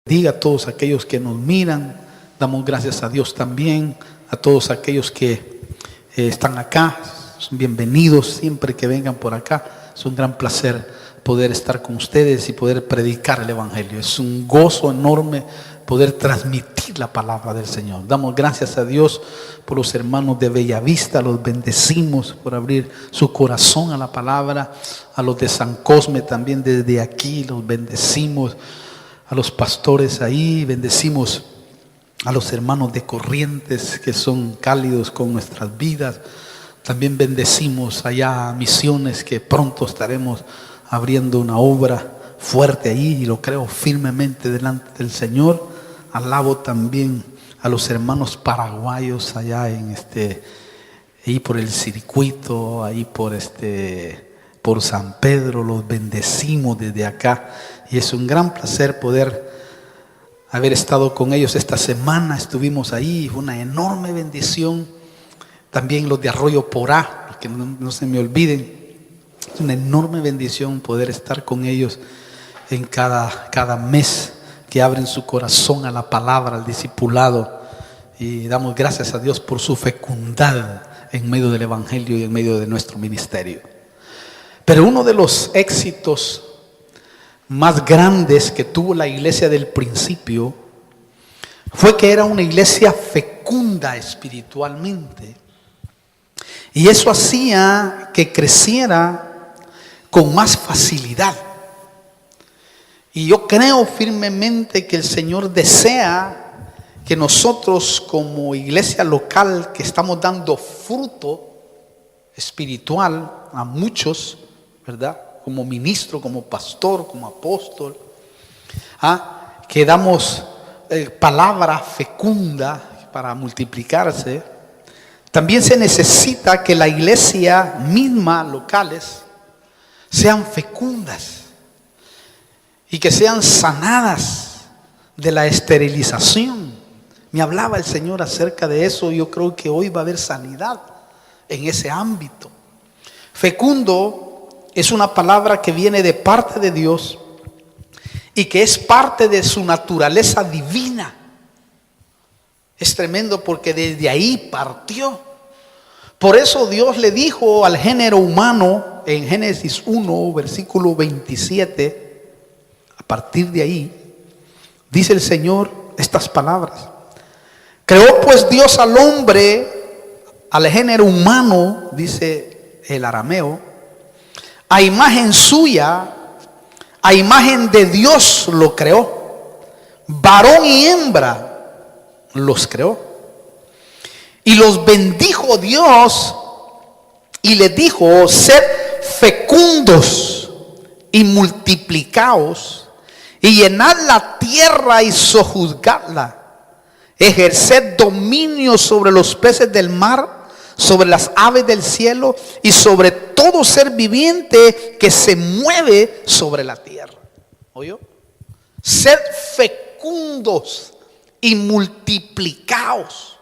bendiga a todos aquellos que nos miran. Damos gracias a Dios también a todos aquellos que están acá. Son bienvenidos siempre que vengan por acá. Es un gran placer poder estar con ustedes y poder predicar el Evangelio. Es un gozo enorme poder transmitir la palabra del Señor. Damos gracias a Dios por los hermanos de Bellavista. Los bendecimos por abrir su corazón a la palabra. A los de San Cosme también desde aquí los bendecimos. A los pastores ahí bendecimos. A los hermanos de Corrientes que son cálidos con nuestras vidas. También bendecimos allá a Misiones, que pronto estaremos abriendo una obra fuerte ahí, y lo creo firmemente delante del Señor. Alabo también a los hermanos paraguayos allá ahí por el circuito, ahí por San Pedro. Los bendecimos desde acá y es un gran placer poder haber estado con ellos esta semana. Estuvimos ahí, fue una enorme bendición. También los de Arroyo Porá, que no se me olviden, es una enorme bendición poder estar con ellos en cada mes que abren su corazón a la palabra, al discipulado, y damos gracias a Dios por su fecundad en medio del Evangelio y en medio de nuestro ministerio. Pero uno de los éxitos más grandes que tuvo la iglesia del principio fue que era una iglesia fecunda espiritualmente, y eso hacía que creciera con más facilidad. Y yo creo firmemente que el Señor desea que nosotros como iglesia local, que estamos dando fruto espiritual a muchos, ¿verdad? Como ministro, como pastor, como apóstol, que damos palabra fecunda para multiplicarse. También se necesita que la iglesia misma, locales, sean fecundas y que sean sanadas de la esterilización. Me hablaba el Señor acerca de eso. Yo creo que hoy va a haber sanidad en ese ámbito. Fecundo es una palabra que viene de parte de Dios y que es parte de su naturaleza divina. Es tremendo porque desde ahí partió. Por eso Dios le dijo al género humano en Génesis 1, versículo 27, a partir de ahí, dice el Señor estas palabras: creó pues Dios al hombre, al género humano, dice el arameo, a imagen suya, a imagen de Dios lo creó, varón y hembra los creó. Y los bendijo Dios y les dijo: sed fecundos y multiplicaos y llenad la tierra y sojuzgadla, ejerced dominio sobre los peces del mar, sobre las aves del cielo y sobre todo ser viviente que se mueve sobre la tierra. ¿Oyó? Sed fecundos y multiplicaos.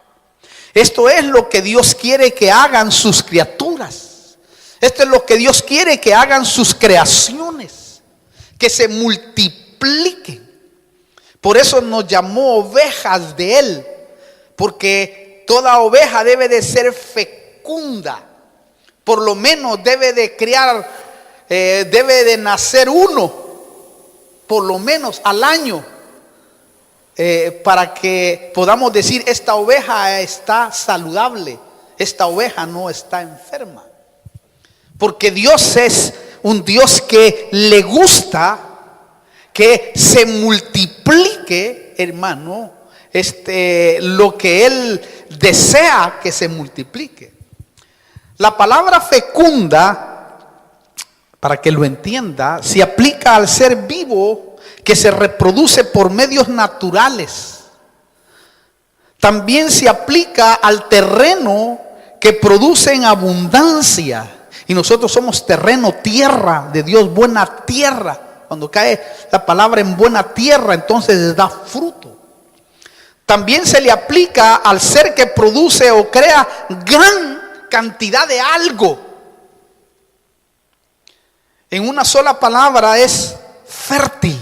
Esto es lo que Dios quiere que hagan sus criaturas. Esto es lo que Dios quiere que hagan sus creaciones, que se multipliquen. Por eso nos llamó ovejas de Él, porque toda oveja debe de ser fecunda. Por lo menos debe de criar, debe de nacer uno, por lo menos al año. Para que podamos decir: esta oveja está saludable, esta oveja no está enferma. Porque Dios es un Dios que le gusta que se multiplique, hermano, lo que Él desea que se multiplique. La palabra fecunda, para que lo entienda, se aplica al ser vivo que se reproduce por medios naturales. También se aplica al terreno que produce en abundancia. Y nosotros somos terreno, tierra de Dios, buena tierra. Cuando cae la palabra en buena tierra, entonces da fruto. También se le aplica al ser que produce o crea gran cantidad de algo. En una sola palabra es fértil.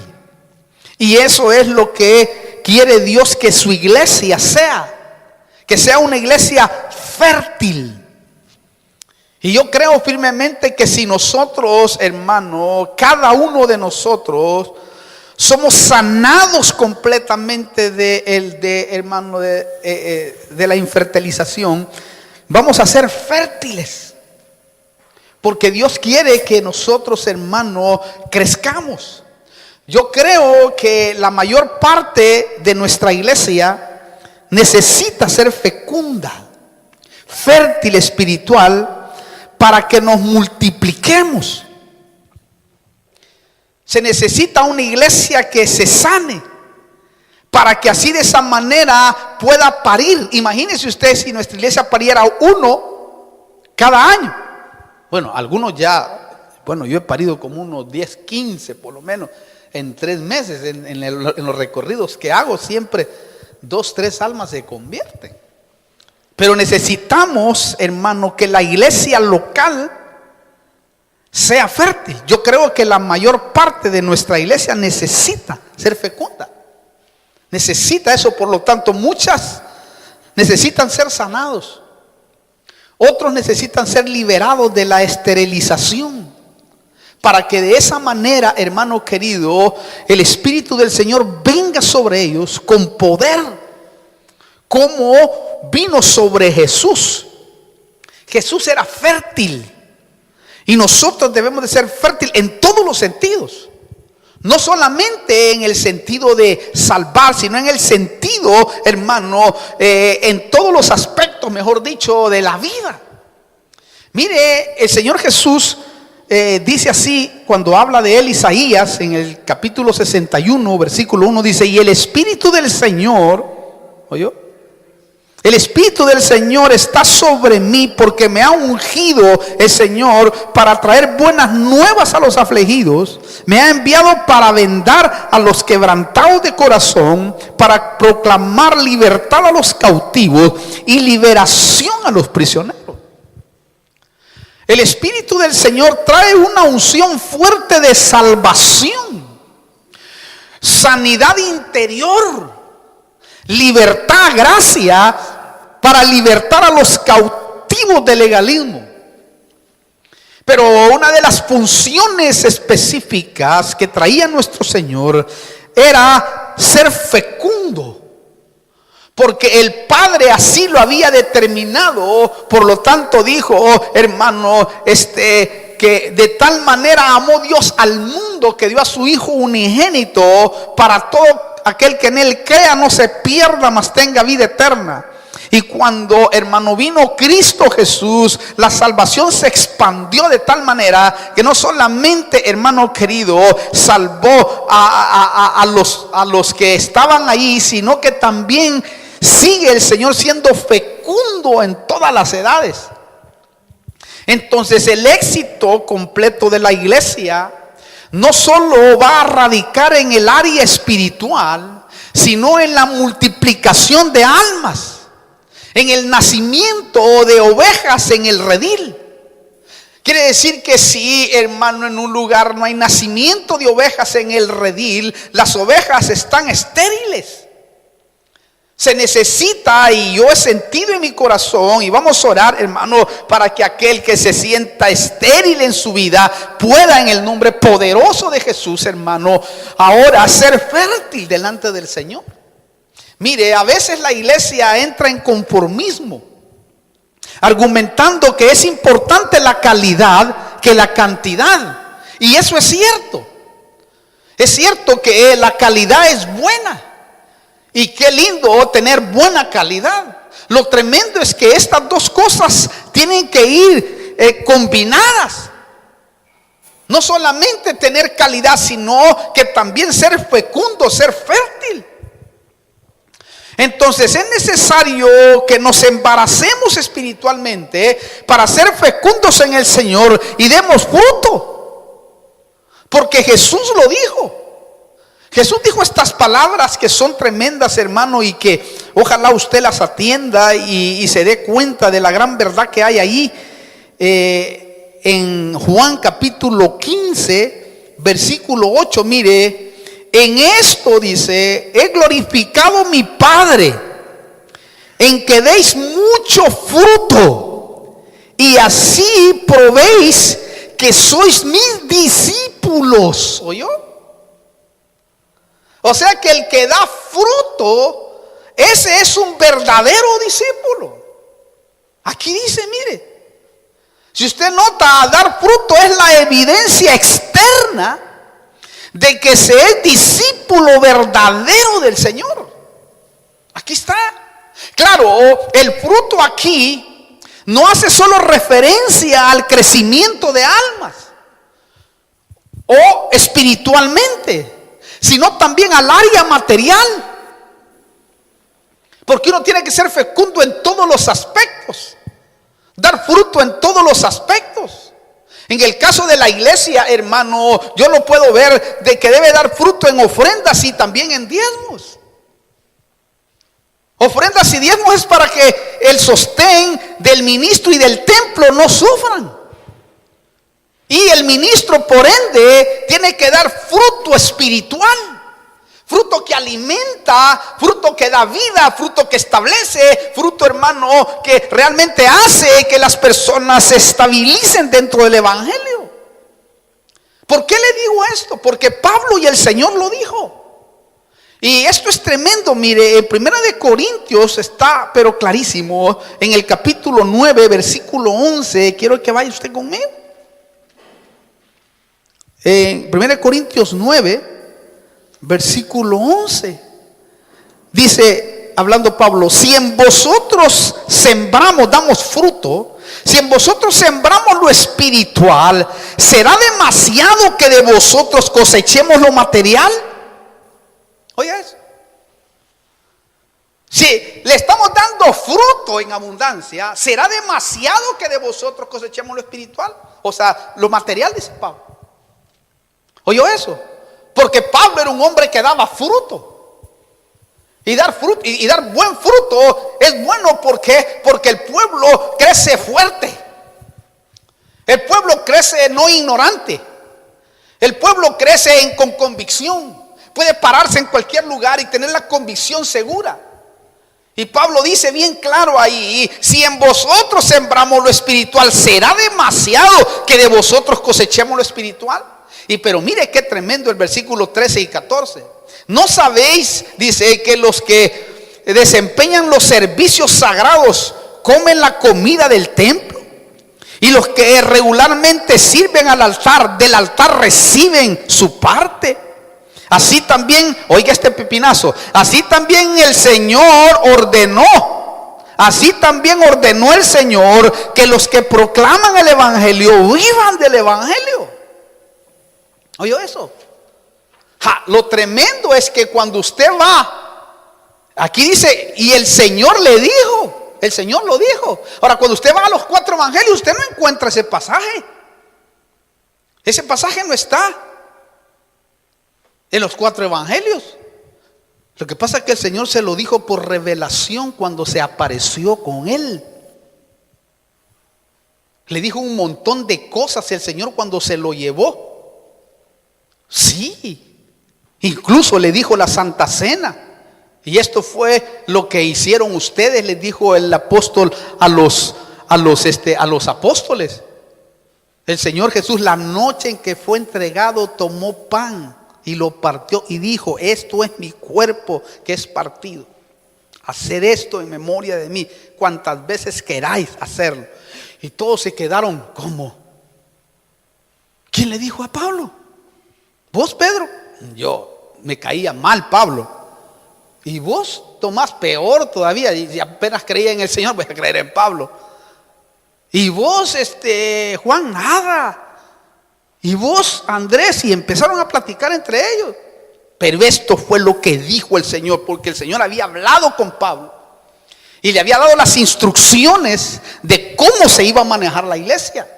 Y eso es lo que quiere Dios que su iglesia sea. Que sea una iglesia fértil. Y yo creo firmemente que si nosotros, hermano, cada uno de nosotros somos sanados completamente de la infertilización, vamos a ser fértiles. Porque Dios quiere que nosotros, hermano, crezcamos. Yo creo que la mayor parte de nuestra iglesia necesita ser fecunda, fértil espiritual, para que nos multipliquemos. Se necesita una iglesia que se sane, para que así de esa manera pueda parir. Imagínense usted si nuestra iglesia pariera uno cada año. Bueno, algunos ya, yo he parido como unos 10, 15 por lo menos en 3 meses. En los recorridos que hago siempre 2, 3 almas se convierten. Pero necesitamos, hermano, que la iglesia local sea fértil. Yo creo que la mayor parte de nuestra iglesia necesita ser fecunda. Necesita eso, por lo tanto, muchas necesitan ser sanados. Otros necesitan ser liberados de la esterilización. Para que de esa manera, hermano querido, el Espíritu del Señor venga sobre ellos con poder. Como vino sobre Jesús. Jesús era fértil. Y nosotros debemos de ser fértil en todos los sentidos. No solamente en el sentido de salvar, sino en el sentido, hermano, en todos los aspectos, mejor dicho, de la vida. Mire, el Señor Jesús dice así, cuando habla de él Isaías, en el capítulo 61, versículo 1, dice: y el Espíritu del Señor, ¿oyó? El Espíritu del Señor está sobre mí, porque me ha ungido el Señor para traer buenas nuevas a los afligidos. Me ha enviado para vendar a los quebrantados de corazón, para proclamar libertad a los cautivos y liberación a los prisioneros. El Espíritu del Señor trae una unción fuerte de salvación, sanidad interior, libertad, gracia, para libertar a los cautivos del legalismo. Pero una de las funciones específicas que traía nuestro Señor era ser fecundo, porque el Padre así lo había determinado. Por lo tanto dijo, hermano, que de tal manera amó Dios al mundo, que dio a su Hijo unigénito, para todo aquel que en él crea no se pierda, mas tenga vida eterna. Y cuando, hermano, vino Cristo Jesús, la salvación se expandió de tal manera que no solamente, hermano querido, salvó a los que estaban ahí, sino que también sigue el Señor siendo fecundo en todas las edades. Entonces el éxito completo de la iglesia no solo va a radicar en el área espiritual, sino en la multiplicación de almas, en el nacimiento de ovejas en el redil. Quiere decir que si, hermano, en un lugar no hay nacimiento de ovejas en el redil, las ovejas están estériles. Se necesita, y yo he sentido en mi corazón, y vamos a orar, hermano, para que aquel que se sienta estéril en su vida pueda, en el nombre poderoso de Jesús, hermano, ahora ser fértil delante del Señor. Mire, a veces la iglesia entra en conformismo, argumentando que es importante la calidad que la cantidad. Y eso es cierto. Es cierto que la calidad es buena. Y qué lindo tener buena calidad. Lo tremendo es que estas dos cosas tienen que ir combinadas. No solamente tener calidad, sino que también ser fecundo, ser fértil. Entonces es necesario que nos embaracemos espiritualmente para ser fecundos en el Señor y demos fruto. Porque Jesús lo dijo. Jesús dijo estas palabras que son tremendas, hermano, y que ojalá usted las atienda y se dé cuenta de la gran verdad que hay ahí. En Juan capítulo 15, versículo 8, mire, en esto, dice, he glorificado a mi Padre, en que deis mucho fruto, y así probéis que sois mis discípulos. ¿Oyó? O sea que el que da fruto, ese es un verdadero discípulo. Aquí dice, mire, si usted nota, dar fruto es la evidencia externa de que se es discípulo verdadero del Señor. Aquí está. Claro, el fruto aquí no hace solo referencia al crecimiento de almas o espiritualmente, sino también al área material. Porque uno tiene que ser fecundo en todos los aspectos, dar fruto en todos los aspectos. En el caso de la iglesia, hermano, yo lo puedo ver de que debe dar fruto en ofrendas y también en diezmos. Ofrendas y diezmos es para que el sostén del ministro y del templo no sufran. Y el ministro, por ende, tiene que dar fruto espiritual, fruto que alimenta, fruto que da vida, fruto que establece, fruto, hermano, que realmente hace que las personas se estabilicen dentro del evangelio. ¿Por qué le digo esto? Porque Pablo y el Señor lo dijo. Y esto es tremendo. Mire, en 1 Corintios está, pero clarísimo, en el capítulo 9, versículo 11. Quiero que vaya usted conmigo. En 1 Corintios 9, versículo 11. Dice, hablando Pablo, si en vosotros sembramos, damos fruto, si en vosotros sembramos lo espiritual, ¿será demasiado que de vosotros cosechemos lo material? Oye eso. Si le estamos dando fruto en abundancia, ¿será demasiado que de vosotros cosechemos lo espiritual? O sea, lo material, dice Pablo. ¿Oye eso? Porque Pablo era un hombre que daba fruto. Y dar fruto, y dar buen fruto es bueno porque el pueblo crece fuerte. El pueblo crece no ignorante. El pueblo crece con convicción. Puede pararse en cualquier lugar y tener la convicción segura. Y Pablo dice bien claro ahí, si en vosotros sembramos lo espiritual, ¿será demasiado que de vosotros cosechemos lo espiritual? Y pero mire qué tremendo el versículo 13 y 14. ¿No sabéis, dice, que los que desempeñan los servicios sagrados comen la comida del templo? Y los que regularmente sirven al altar, del altar reciben su parte. Así también, oiga este pepinazo, así también el Señor ordenó, así también ordenó el Señor que los que proclaman el evangelio vivan del evangelio. ¿Oyó eso? Lo tremendo es que cuando usted va, aquí dice, y el Señor le dijo, el Señor lo dijo. Ahora, cuando usted va a los 4 evangelios, usted no encuentra ese pasaje. Ese pasaje no está en los 4 evangelios. Lo que pasa es que el Señor se lo dijo por revelación cuando se apareció con él. Le dijo un montón de cosas el Señor cuando se lo llevó. Sí, incluso le dijo la Santa Cena. Y esto fue lo que hicieron ustedes, les dijo el apóstol a los apóstoles. El Señor Jesús, la noche en que fue entregado, tomó pan y lo partió y dijo, esto es mi cuerpo que es partido. Hacer esto en memoria de mí, cuantas veces queráis hacerlo. Y todos se quedaron como, ¿quién le dijo a Pablo? ¿Vos, Pedro? Yo me caía mal, Pablo. Y vos, Tomás, peor todavía. Y apenas creía en el Señor, voy a creer en Pablo. Y vos, Juan, nada. Y vos, Andrés, y empezaron a platicar entre ellos. Pero esto fue lo que dijo el Señor, porque el Señor había hablado con Pablo y le había dado las instrucciones de cómo se iba a manejar la iglesia.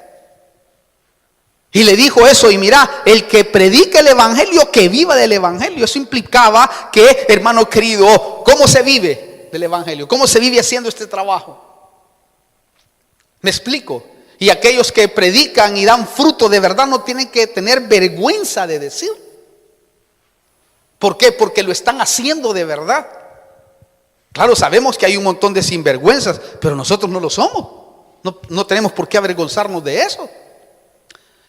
Y le dijo eso, y mira, el que predique el evangelio, que viva del evangelio. Eso implicaba que, hermano querido, ¿cómo se vive del evangelio? ¿Cómo se vive haciendo este trabajo? ¿Me explico? Y aquellos que predican y dan fruto de verdad no tienen que tener vergüenza de decir. ¿Por qué? Porque lo están haciendo de verdad. Claro, sabemos que hay un montón de sinvergüenzas, pero nosotros no lo somos. No tenemos por qué avergonzarnos de eso.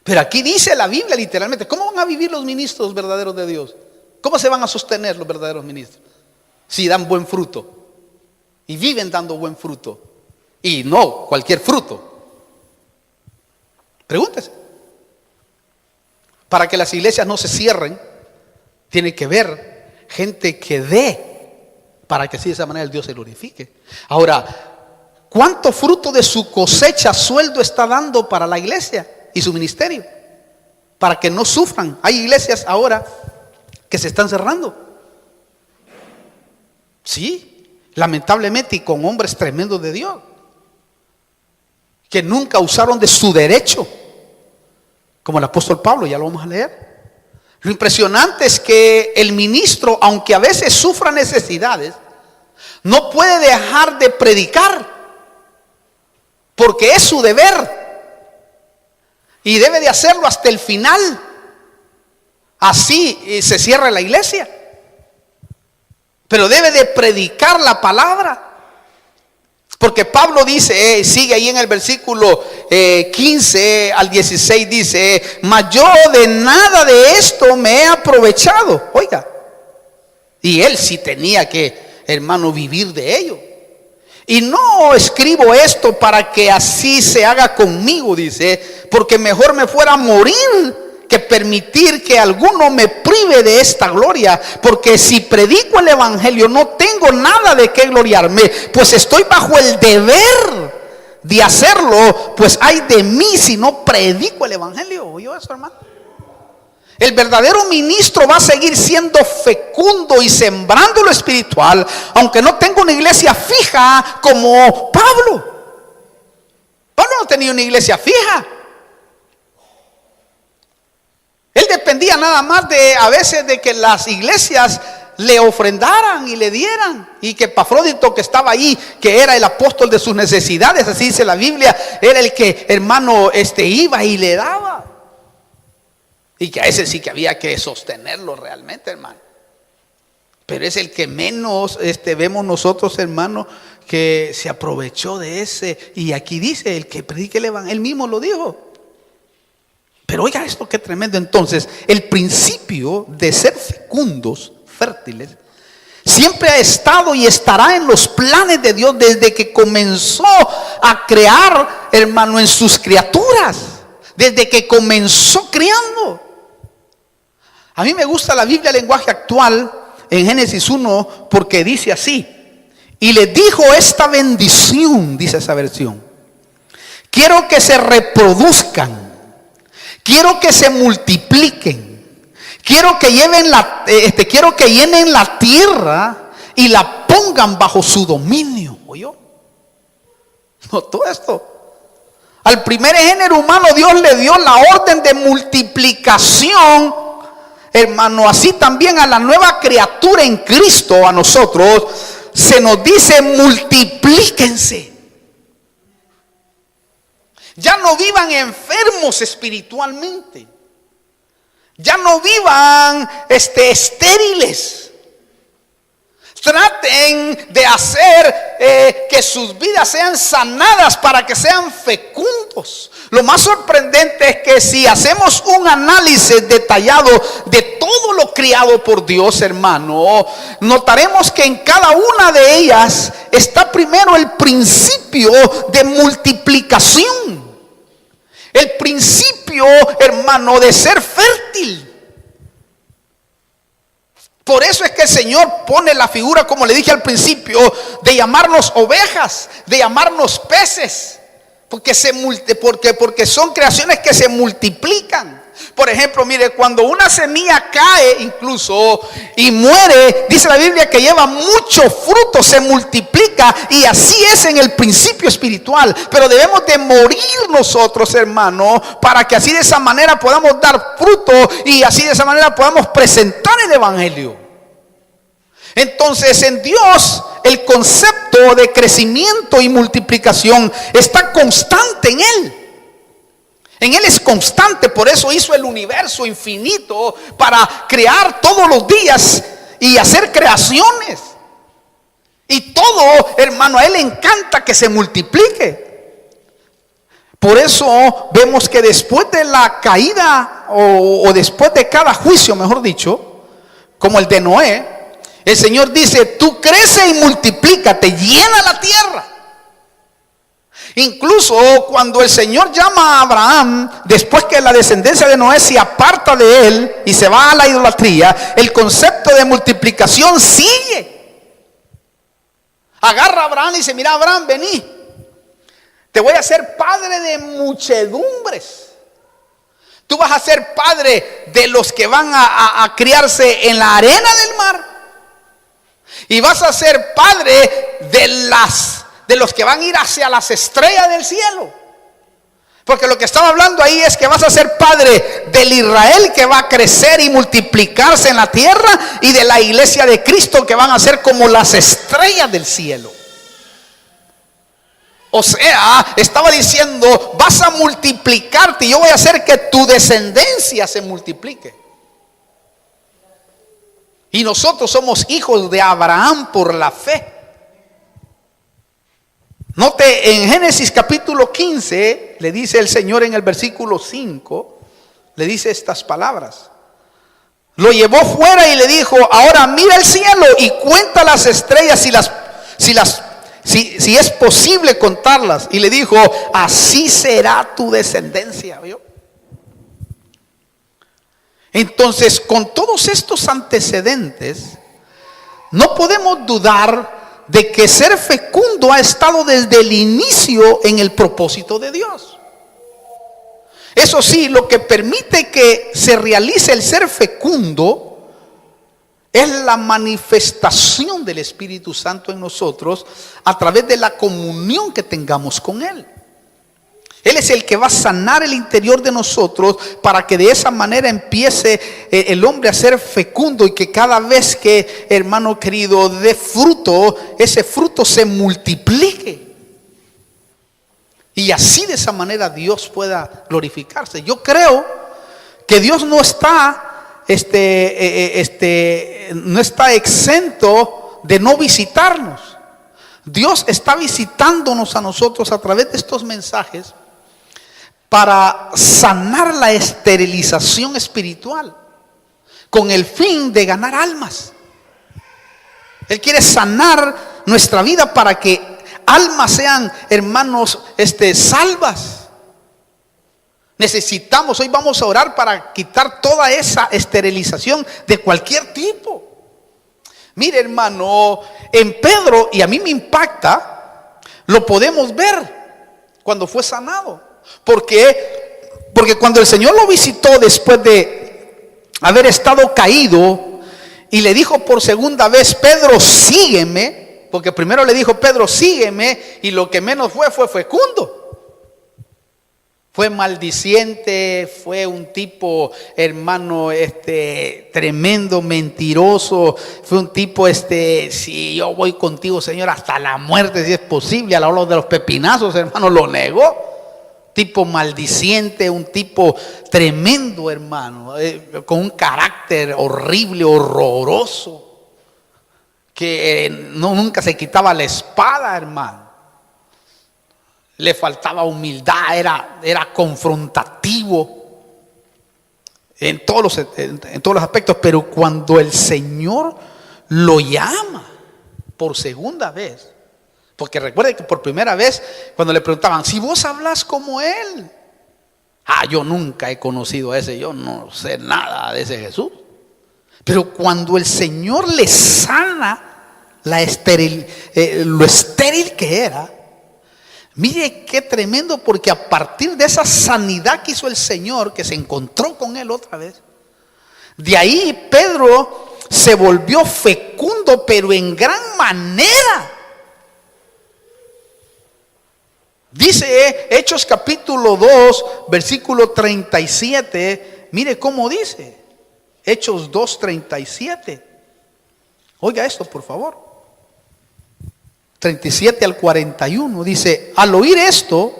Pero aquí dice la Biblia literalmente, ¿cómo van a vivir los ministros verdaderos de Dios? ¿Cómo se van a sostener los verdaderos ministros? Si dan buen fruto. Y viven dando buen fruto. Y no cualquier fruto. Pregúntese. Para que las iglesias no se cierren, tiene que ver gente que dé, para que así de esa manera el Dios se glorifique. Ahora, ¿cuánto fruto de su cosecha, sueldo está dando para la iglesia y su ministerio? Para que no sufran. Hay iglesias ahora que se están cerrando. Sí, lamentablemente, y con hombres tremendos de Dios, que nunca usaron de su derecho, como el apóstol Pablo, ya lo vamos a leer. Lo impresionante es que el ministro, aunque a veces sufra necesidades, no puede dejar de predicar, porque es su deber y debe de hacerlo hasta el final. Así se cierra la iglesia, pero debe de predicar la palabra. Porque Pablo dice, sigue ahí en el versículo 15 al 16, dice, mas yo de nada de esto me he aprovechado. Oiga, y él sí tenía que, hermano, vivir de ello. Y no escribo esto para que así se haga conmigo, dice, porque mejor me fuera a morir que permitir que alguno me prive de esta gloria. Porque si predico el evangelio no tengo nada de qué gloriarme, pues estoy bajo el deber de hacerlo. Pues ay de mí si no predico el evangelio. ¿Oyó eso, hermano? El verdadero ministro va a seguir siendo fecundo y sembrando lo espiritual, aunque no tenga una iglesia fija como Pablo. Pablo no tenía una iglesia fija. Él dependía nada más a veces de que las iglesias le ofrendaran y le dieran. Y que Epafrodito, que estaba ahí, que era el apóstol de sus necesidades, así dice la Biblia, era el que, hermano, iba y le daba. Y que a ese sí que había que sostenerlo realmente, hermano. Pero es el que menos vemos nosotros, hermano, que se aprovechó de ese. Y aquí dice, el que predique el evangelio, él mismo lo dijo. Pero oiga esto, qué tremendo. Entonces, el principio de ser fecundos, fértiles, siempre ha estado y estará en los planes de Dios desde que comenzó a crear, hermano, en sus criaturas. Desde que comenzó creando. A mí me gusta la Biblia, lenguaje actual, en Génesis 1, porque dice así: y le dijo esta bendición, dice esa versión: quiero que se reproduzcan. Quiero que se multipliquen. Quiero que llenen la tierra y la pongan bajo su dominio. ¿Oyó? No, todo esto. Al primer género humano Dios le dio la orden de multiplicación, hermano. Así también a la nueva criatura en Cristo, a nosotros, se nos dice: multiplíquense. Ya no vivan enfermos espiritualmente. Ya no vivan estériles. Traten de hacer que sus vidas sean sanadas para que sean fecundos. Lo más sorprendente es que si hacemos un análisis detallado de todo lo criado por Dios, hermano, notaremos que en cada una de ellas está primero el principio de multiplicación. El principio, hermano, de ser fértil. Por eso es que el Señor pone la figura, como le dije al principio, de llamarnos ovejas, de llamarnos peces, porque son creaciones que se multiplican. Por ejemplo, mire, cuando una semilla cae incluso y muere, dice la Biblia que lleva mucho fruto, se multiplica, y así es en el principio espiritual. Pero debemos de morir nosotros, hermano, para que así de esa manera podamos dar fruto y así de esa manera podamos presentar el evangelio. Entonces, en Dios el concepto de crecimiento y multiplicación está constante en Él. En Él es constante, por eso hizo el universo infinito para crear todos los días y hacer creaciones. Y todo, hermano, a Él le encanta que se multiplique. Por eso vemos que después de la caída o después de cada juicio, mejor dicho, como el de Noé, el Señor dice: tú crece y multiplícate, llena la tierra. Incluso cuando el Señor llama a Abraham, después que la descendencia de Noé se aparta de él y se va a la idolatría, el concepto de multiplicación sigue. Agarra a Abraham y dice: mira, Abraham, vení, te voy a hacer padre de muchedumbres. Tú vas a ser padre de los que van a criarse en la arena del mar. Y vas a ser padre de los que van a ir hacia las estrellas del cielo. Porque lo que estaba hablando ahí es que vas a ser padre del Israel que va a crecer y multiplicarse en la tierra, y de la iglesia de Cristo que van a ser como las estrellas del cielo. O sea, estaba diciendo: vas a multiplicarte y yo voy a hacer que tu descendencia se multiplique. Y nosotros somos hijos de Abraham por la fe. Note, en Génesis capítulo 15, le dice el Señor en el versículo 5, le dice estas palabras. Lo llevó fuera y le dijo: ahora mira el cielo y cuenta las estrellas si es posible contarlas. Y le dijo: así será tu descendencia. ¿Vio? Entonces, con todos estos antecedentes, no podemos dudar de que ser fecundo ha estado desde el inicio en el propósito de Dios. Eso sí, lo que permite que se realice el ser fecundo es la manifestación del Espíritu Santo en nosotros a través de la comunión que tengamos con Él. Él es el que va a sanar el interior de nosotros para que de esa manera empiece el hombre a ser fecundo, y que cada vez que, hermano querido, dé fruto, ese fruto se multiplique. Y así, de esa manera, Dios pueda glorificarse. Yo creo que Dios no está exento de no visitarnos. Dios está visitándonos a nosotros a través de estos mensajes para sanar la esterilización espiritual, con el fin de ganar almas. Él quiere sanar nuestra vida para que almas sean, hermanos, salvas. Necesitamos, hoy vamos a orar para quitar toda esa esterilización de cualquier tipo. Mire, hermano, en Pedro, y a mí me impacta, lo podemos ver cuando fue sanado. Porque cuando el Señor lo visitó después de haber estado caído, y le dijo por segunda vez: Pedro, sígueme. Porque primero le dijo: Pedro, sígueme, y lo que menos fue fecundo. Fue maldiciente, fue un tipo, hermano, tremendo, mentiroso. Fue un tipo, si yo voy contigo, Señor, hasta la muerte, si es posible. A la hora de los pepinazos, hermano, lo negó. Tipo maldiciente, un tipo tremendo, hermano, con un carácter horrible, horroroso, que nunca se quitaba la espada, hermano. Le faltaba humildad, era confrontativo en todos los aspectos. Pero cuando el Señor lo llama por segunda vez, porque recuerde que por primera vez, cuando le preguntaban: si vos hablas como Él, yo nunca he conocido a ese, yo no sé nada de ese Jesús. Pero cuando el Señor le sana lo estéril que era, mire qué tremendo, porque a partir de esa sanidad que hizo el Señor, que se encontró con Él otra vez, de ahí Pedro se volvió fecundo, pero en gran manera. Dice Hechos capítulo 2, versículo 37. Mire cómo dice Hechos 2:37. Oiga esto, por favor. 37 al 41. Dice: al oír esto,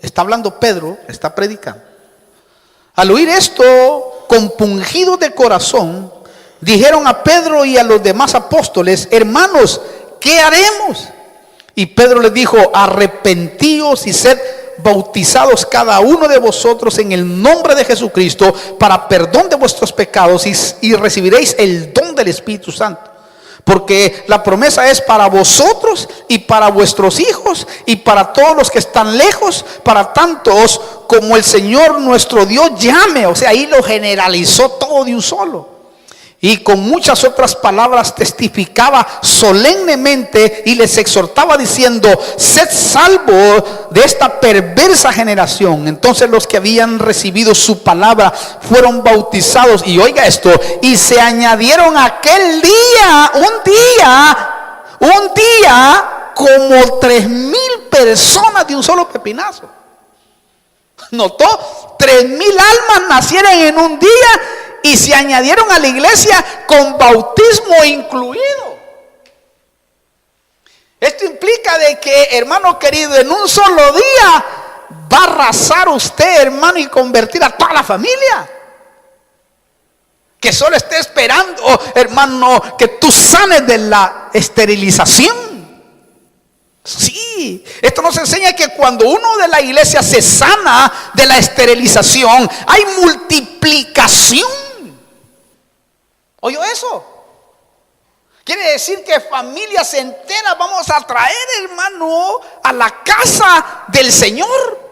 está hablando Pedro, está predicando. Al oír esto, compungidos de corazón, dijeron a Pedro y a los demás apóstoles: hermanos, ¿qué haremos? Y Pedro les dijo: arrepentíos y sed bautizados cada uno de vosotros en el nombre de Jesucristo para perdón de vuestros pecados, y recibiréis el don del Espíritu Santo. Porque la promesa es para vosotros y para vuestros hijos y para todos los que están lejos, para tantos como el Señor nuestro Dios llame. O sea, ahí lo generalizó todo de un solo. Y con muchas otras palabras testificaba solemnemente y les exhortaba diciendo: sed salvos de esta perversa generación. Entonces los que habían recibido su palabra fueron bautizados, y oiga esto, y se añadieron aquel día, un día, como 3,000 personas de un solo pepinazo. ¿Notó? 3,000 almas nacieron en un día y se añadieron a la iglesia con bautismo incluido. Esto implica de que, hermano querido, en un solo día va a arrasar usted, hermano, y convertir a toda la familia. Que solo esté esperando, hermano, que tú sanes de la esterilización. Sí, esto nos enseña que cuando uno de la iglesia se sana de la esterilización, hay multiplicación. ¿Oyó eso? Quiere decir que familias enteras vamos a traer, hermano, a la casa del Señor.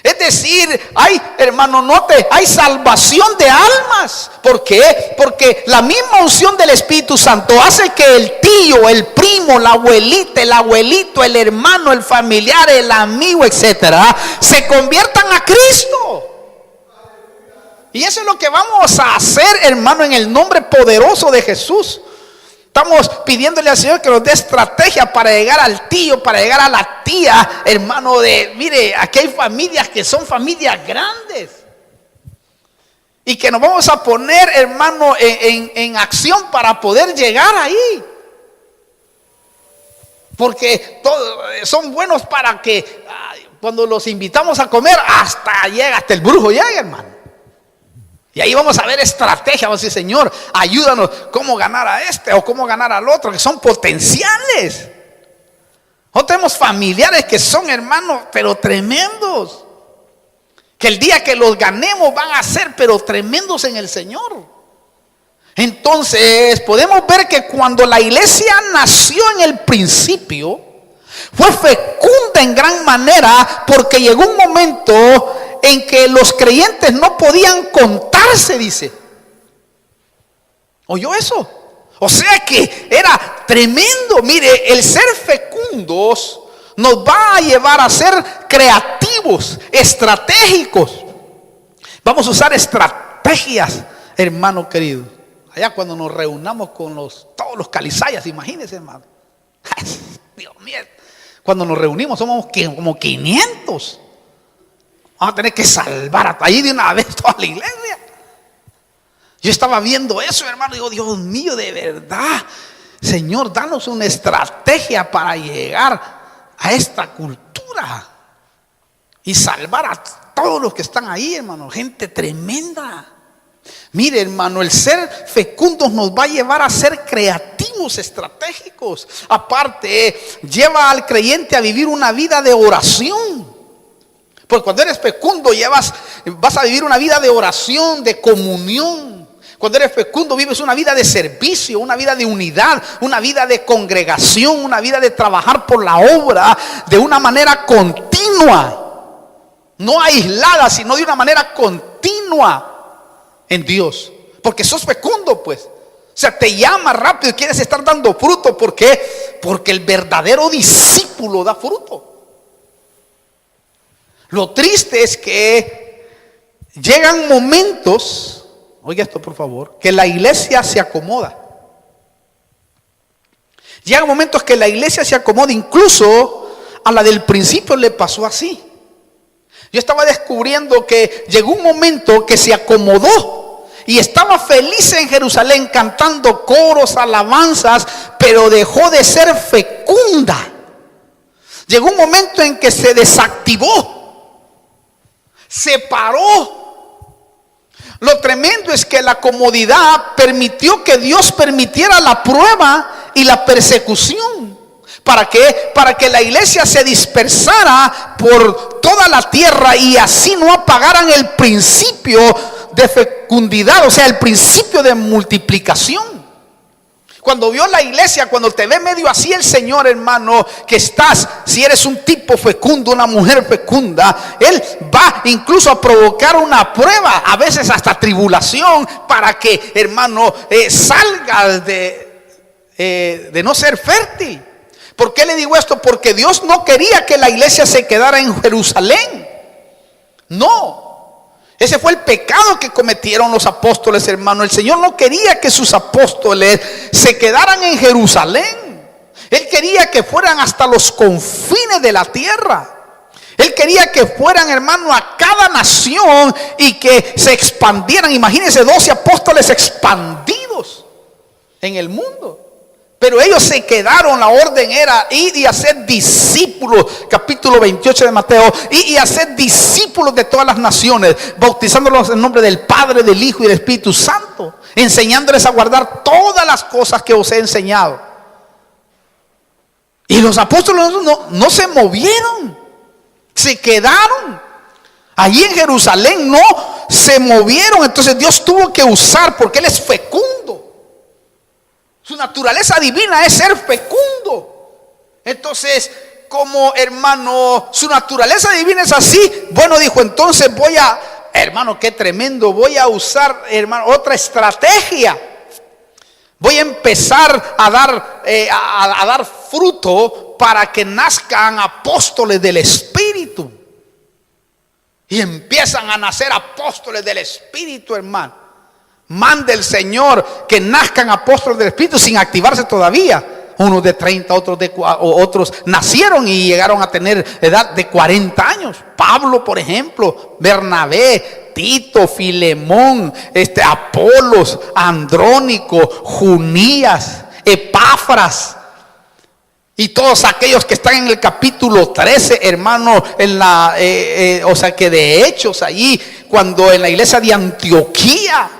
Es decir, hay, hermano, note, hay salvación de almas. ¿Por qué? Porque la misma unción del Espíritu Santo hace que el tío, el primo, la abuelita, el abuelito, el hermano, el familiar, el amigo, etcétera, se conviertan a Cristo. Y eso es lo que vamos a hacer, hermano, en el nombre poderoso de Jesús. Estamos pidiéndole al Señor que nos dé estrategia para llegar al tío, para llegar a la tía, hermano. Mire, aquí hay familias que son familias grandes y que nos vamos a poner, hermano, en acción para poder llegar ahí. Porque todos son buenos para que cuando los invitamos a comer, hasta el brujo llega, hermano. Y ahí vamos a ver estrategia. Vamos a decir: Señor, ayúdanos cómo ganar a este o cómo ganar al otro, que son potenciales. Nosotros tenemos familiares que son, hermanos, pero tremendos, que el día que los ganemos van a ser pero tremendos en el Señor. Entonces podemos ver que cuando la iglesia nació en el principio, fue fecunda en gran manera, porque llegó un momento en que los creyentes no podían contarse, dice. ¿Oyó eso? O sea que era tremendo. Mire, el ser fecundos nos va a llevar a ser creativos, estratégicos. Vamos a usar estrategias, hermano querido. Allá cuando nos reunamos con todos los calizayas, imagínense, hermano. Dios mío, cuando nos reunimos somos como 500. Vamos a tener que salvar hasta ahí de una vez toda la iglesia. Yo estaba viendo eso, hermano, y digo: Dios mío, de verdad, Señor, danos una estrategia para llegar a esta cultura y salvar a todos los que están ahí, hermano. Gente tremenda. Mire, hermano, el ser fecundos nos va a llevar a ser creativos, estratégicos. Aparte, lleva al creyente a vivir una vida de oración. Porque cuando eres fecundo vas a vivir una vida de oración, de comunión. Cuando eres fecundo vives una vida de servicio, una vida de unidad, una vida de congregación, una vida de trabajar por la obra de una manera continua. No aislada, sino de una manera continua en Dios. Porque sos fecundo, pues. O sea, te llama rápido y quieres estar dando fruto. ¿Por qué? Porque el verdadero discípulo da fruto. Lo triste es que llegan momentos, oiga esto por favor, que la iglesia se acomoda. Llegan momentos que la iglesia se acomoda, incluso a la del principio le pasó así. Yo estaba descubriendo que llegó un momento que se acomodó y estaba feliz en Jerusalén cantando coros, alabanzas, pero dejó de ser fecunda. Llegó un momento en que se desactivó. separó. Lo tremendo es que la comodidad permitió que Dios permitiera la prueba y la persecución. ¿Para qué? Para que la iglesia se dispersara por toda la tierra y así no apagaran el principio de fecundidad, o sea, el principio de multiplicación. Cuando vio la iglesia, cuando te ve medio así el Señor, hermano, que estás, si eres un tipo fecundo, una mujer fecunda, Él va incluso a provocar una prueba, a veces hasta tribulación, para que, hermano, salgas de no ser fértil. ¿Por qué le digo esto? Porque Dios no quería que la iglesia se quedara en Jerusalén. No. Ese fue el pecado que cometieron los apóstoles, hermano. El Señor no quería que sus apóstoles se quedaran en Jerusalén. Él quería que fueran hasta los confines de la tierra. Él quería que fueran, hermano, a cada nación y que se expandieran. Imagínense 12 apóstoles expandidos en el mundo. Pero ellos se quedaron, la orden era ir y hacer discípulos, capítulo 28 de Mateo, ir y hacer discípulos de todas las naciones, bautizándolos en nombre del Padre, del Hijo y del Espíritu Santo, enseñándoles a guardar todas las cosas que os he enseñado. Y los apóstoles no se movieron, se quedaron. Allí en Jerusalén no se movieron, entonces Dios tuvo que usar, porque Él es fecundo. Su naturaleza divina es ser fecundo. Entonces, como hermano, su naturaleza divina es así. Bueno, dijo, entonces hermano, qué tremendo, voy a usar, hermano, otra estrategia. Voy a empezar a dar fruto para que nazcan apóstoles del Espíritu. Y empiezan a nacer apóstoles del Espíritu, hermano. Manda el Señor que nazcan apóstoles del Espíritu sin activarse todavía. Unos de 30, otros nacieron y llegaron a tener edad de 40 años. Pablo, por ejemplo, Bernabé, Tito, Filemón, Apolos, Andrónico, Junías, Epafras. Y todos aquellos que están en el capítulo 13, hermano, o sea que de Hechos, allí, cuando en la iglesia de Antioquía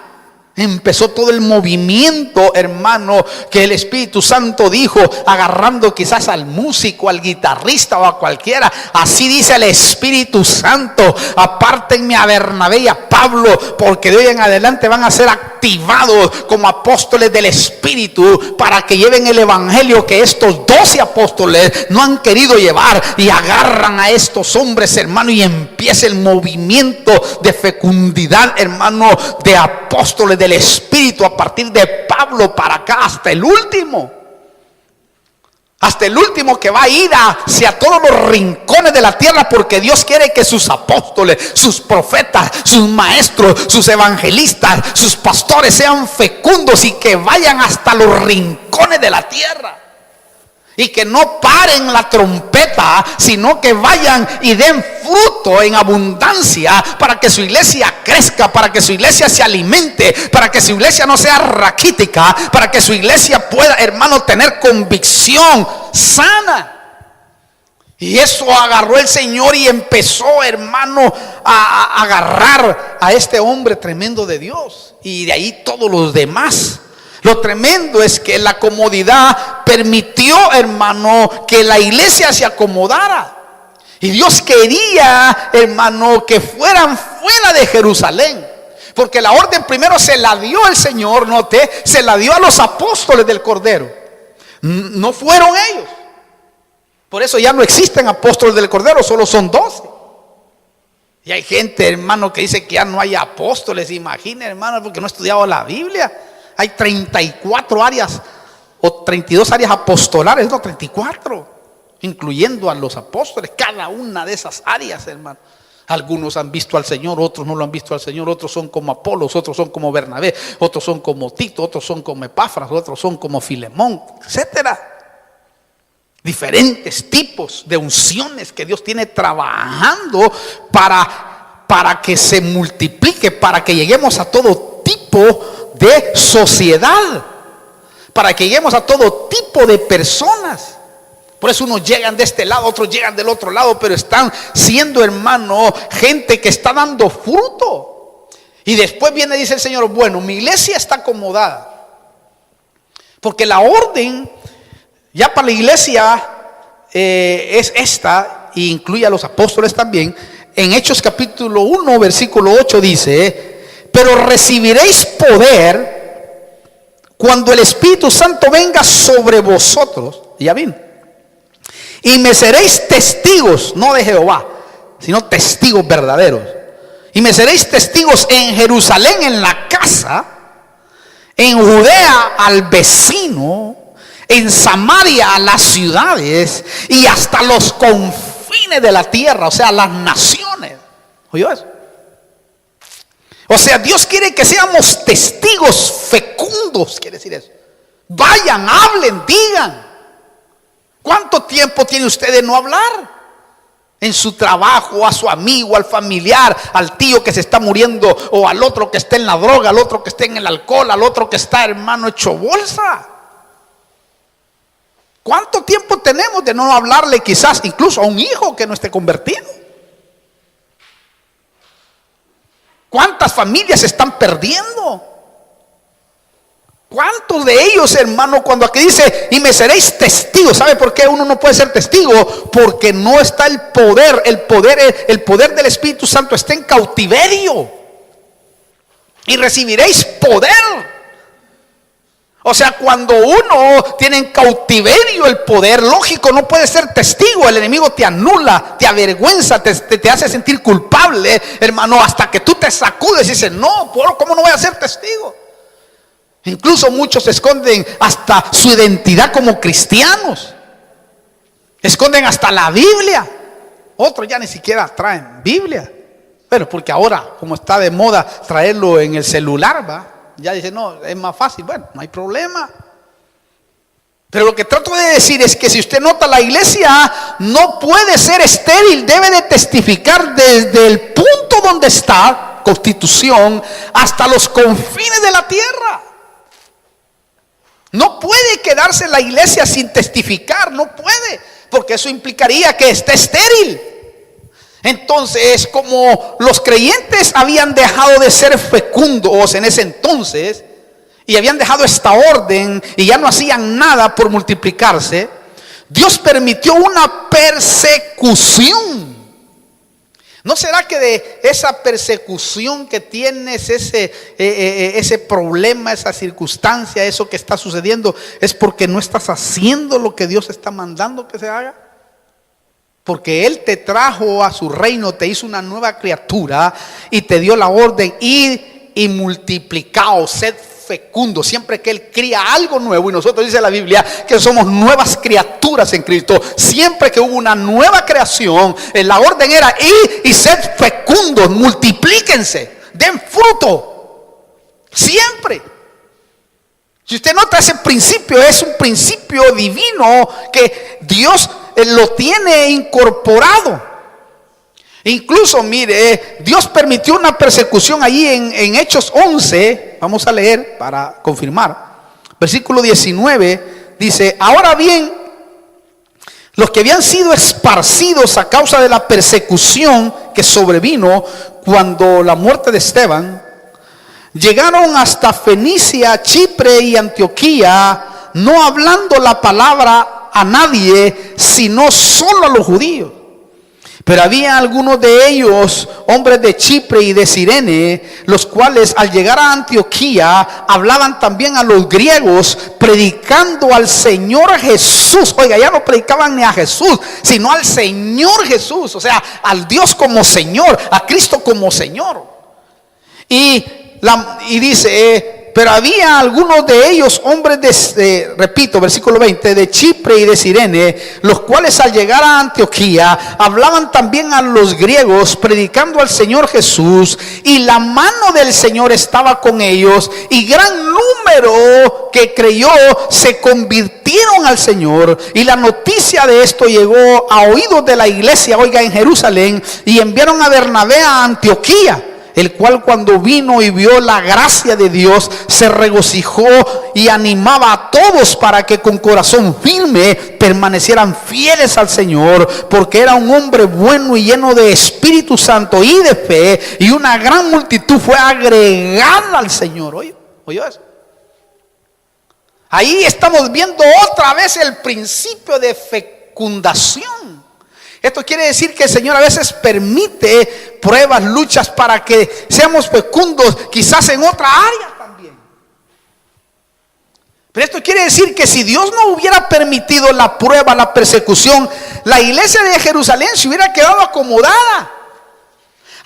empezó todo el movimiento, hermano, que el Espíritu Santo dijo, agarrando quizás al músico, al guitarrista o a cualquiera. Así dice el Espíritu Santo: apártenme a Bernabé y a Pablo, porque de hoy en adelante van a ser activados como apóstoles del Espíritu, para que lleven el evangelio que estos 12 apóstoles no han querido llevar. Y agarran a estos hombres, hermano, y empieza el movimiento de fecundidad, hermano, de apóstoles del Espíritu, a partir de Pablo para acá hasta el último que va a ir hacia todos los rincones de la tierra, porque Dios quiere que sus apóstoles, sus profetas, sus maestros, sus evangelistas, sus pastores sean fecundos y que vayan hasta los rincones de la tierra. Y que no paren la trompeta, sino que vayan y den fruto en abundancia, para que su iglesia crezca, para que su iglesia se alimente, para que su iglesia no sea raquítica, para que su iglesia pueda, hermano, tener convicción sana. Y eso agarró el Señor y empezó, hermano, a agarrar a este hombre tremendo de Dios. Y de ahí todos los demás. Lo tremendo es que la comodidad permitió, hermano, que la iglesia se acomodara. Y Dios quería, hermano, que fueran fuera de Jerusalén. Porque la orden primero se la dio el Señor, note, se la dio a los apóstoles del Cordero. No fueron ellos. Por eso ya no existen apóstoles del Cordero, solo son 12. Y hay gente, hermano, que dice que ya no hay apóstoles. Imagina, hermano, porque no ha estudiado la Biblia. Hay 34 áreas o 32 áreas apostolares, no, 34, incluyendo a los apóstoles, cada una de esas áreas, hermano. Algunos han visto al Señor, otros no lo han visto al Señor, otros son como Apolos, otros son como Bernabé, otros son como Tito, otros son como Epafras, otros son como Filemón, etcétera. Diferentes tipos de unciones que Dios tiene trabajando para que se multiplique, para que lleguemos a todo tipo de sociedad, para que lleguemos a todo tipo de personas. Por eso unos llegan de este lado, otros llegan del otro lado, pero están siendo, hermano, gente que está dando fruto. Y después viene y dice el Señor, bueno, mi iglesia está acomodada. Porque la orden ya para la iglesia es esta, e incluye a los apóstoles también. En Hechos capítulo 1, versículo 8 dice, pero recibiréis poder cuando el Espíritu Santo venga sobre vosotros. Ya bien. Y me seréis testigos, no de Jehová, sino testigos verdaderos. Y me seréis testigos en Jerusalén, en la casa, en Judea al vecino, en Samaria a las ciudades y hasta los confines de la tierra, o sea, las naciones. ¿Oyó eso? O sea, Dios quiere que seamos testigos fecundos, quiere decir eso. Vayan, hablen, digan. ¿Cuánto tiempo tiene usted de no hablar? En su trabajo, a su amigo, al familiar, al tío que se está muriendo, o al otro que está en la droga, al otro que está en el alcohol, al otro que está, hermano, hecho bolsa. ¿Cuánto tiempo tenemos de no hablarle quizás incluso a un hijo que no esté convertido? ¿Cuántas familias se están perdiendo? ¿Cuántos de ellos, hermano, cuando aquí dice, y me seréis testigos? ¿Sabe por qué uno no puede ser testigo? Porque no está el poder del Espíritu Santo está en cautiverio. Y recibiréis poder. O sea, cuando uno tiene en cautiverio el poder, lógico, no puede ser testigo. El enemigo te anula, te avergüenza, te hace sentir culpable, hermano, hasta que tú te sacudes y dices, no, ¿cómo no voy a ser testigo? Incluso muchos esconden hasta su identidad como cristianos. Esconden hasta la Biblia. Otros ya ni siquiera traen Biblia. Pero porque ahora, como está de moda traerlo en el celular, ¿va? Ya dicen, no, es más fácil. Bueno, no hay problema. Pero lo que trato de decir es que si usted nota, la iglesia no puede ser estéril. Debe de testificar desde el punto donde está, Constitución, hasta los confines de la tierra. No puede quedarse la iglesia sin testificar, no puede, porque eso implicaría que esté estéril. Entonces, como los creyentes habían dejado de ser fecundos en ese entonces, y habían dejado esta orden, y ya no hacían nada por multiplicarse, Dios permitió una persecución. ¿No será que de esa persecución que tienes, ese problema, esa circunstancia, eso que está sucediendo, es porque no estás haciendo lo que Dios está mandando que se haga? Porque Él te trajo a su reino, te hizo una nueva criatura y te dio la orden, id y multiplicaos, sed fecundo. Siempre que Él cría algo nuevo, y nosotros dice la Biblia que somos nuevas criaturas en Cristo, siempre que hubo una nueva creación, la orden era id y sed fecundos, multiplíquense, den fruto, siempre. Si usted nota, ese principio es un principio divino que Dios lo tiene incorporado. Incluso, mire, Dios permitió una persecución allí en Hechos 11. Vamos a leer para confirmar. Versículo 19 dice: ahora bien, los que habían sido esparcidos a causa de la persecución que sobrevino cuando la muerte de Esteban, llegaron hasta Fenicia, Chipre y Antioquía, no hablando la palabra a nadie, sino solo a los judíos. Pero había algunos de ellos, hombres de Chipre y de Cirene, los cuales al llegar a Antioquía hablaban también a los griegos, predicando al Señor Jesús. Oiga, ya no predicaban ni a Jesús, sino al Señor Jesús, o sea, al Dios como Señor, a Cristo como Señor. Y dice, pero había algunos de ellos, hombres repito, versículo 20, de Chipre y de Cirene, los cuales al llegar a Antioquía hablaban también a los griegos, predicando al Señor Jesús, y la mano del Señor estaba con ellos, y gran número que creyó se convirtieron al Señor. Y la noticia de esto llegó a oídos de la iglesia, oiga, en Jerusalén, y enviaron a Bernabé a Antioquía. el cual cuando vino y vio la gracia de Dios, se regocijó y animaba a todos para que con corazón firme permanecieran fieles al Señor, porque era un hombre bueno y lleno de Espíritu Santo y de fe, y una gran multitud fue agregada al Señor. ¿Oyó eso? Ahí estamos viendo otra vez el principio de fecundación. Esto quiere decir que el Señor a veces permite pruebas, luchas para que seamos fecundos, quizás en otra área también. Pero esto quiere decir que si Dios no hubiera permitido la prueba, la persecución, la iglesia de Jerusalén se hubiera quedado acomodada.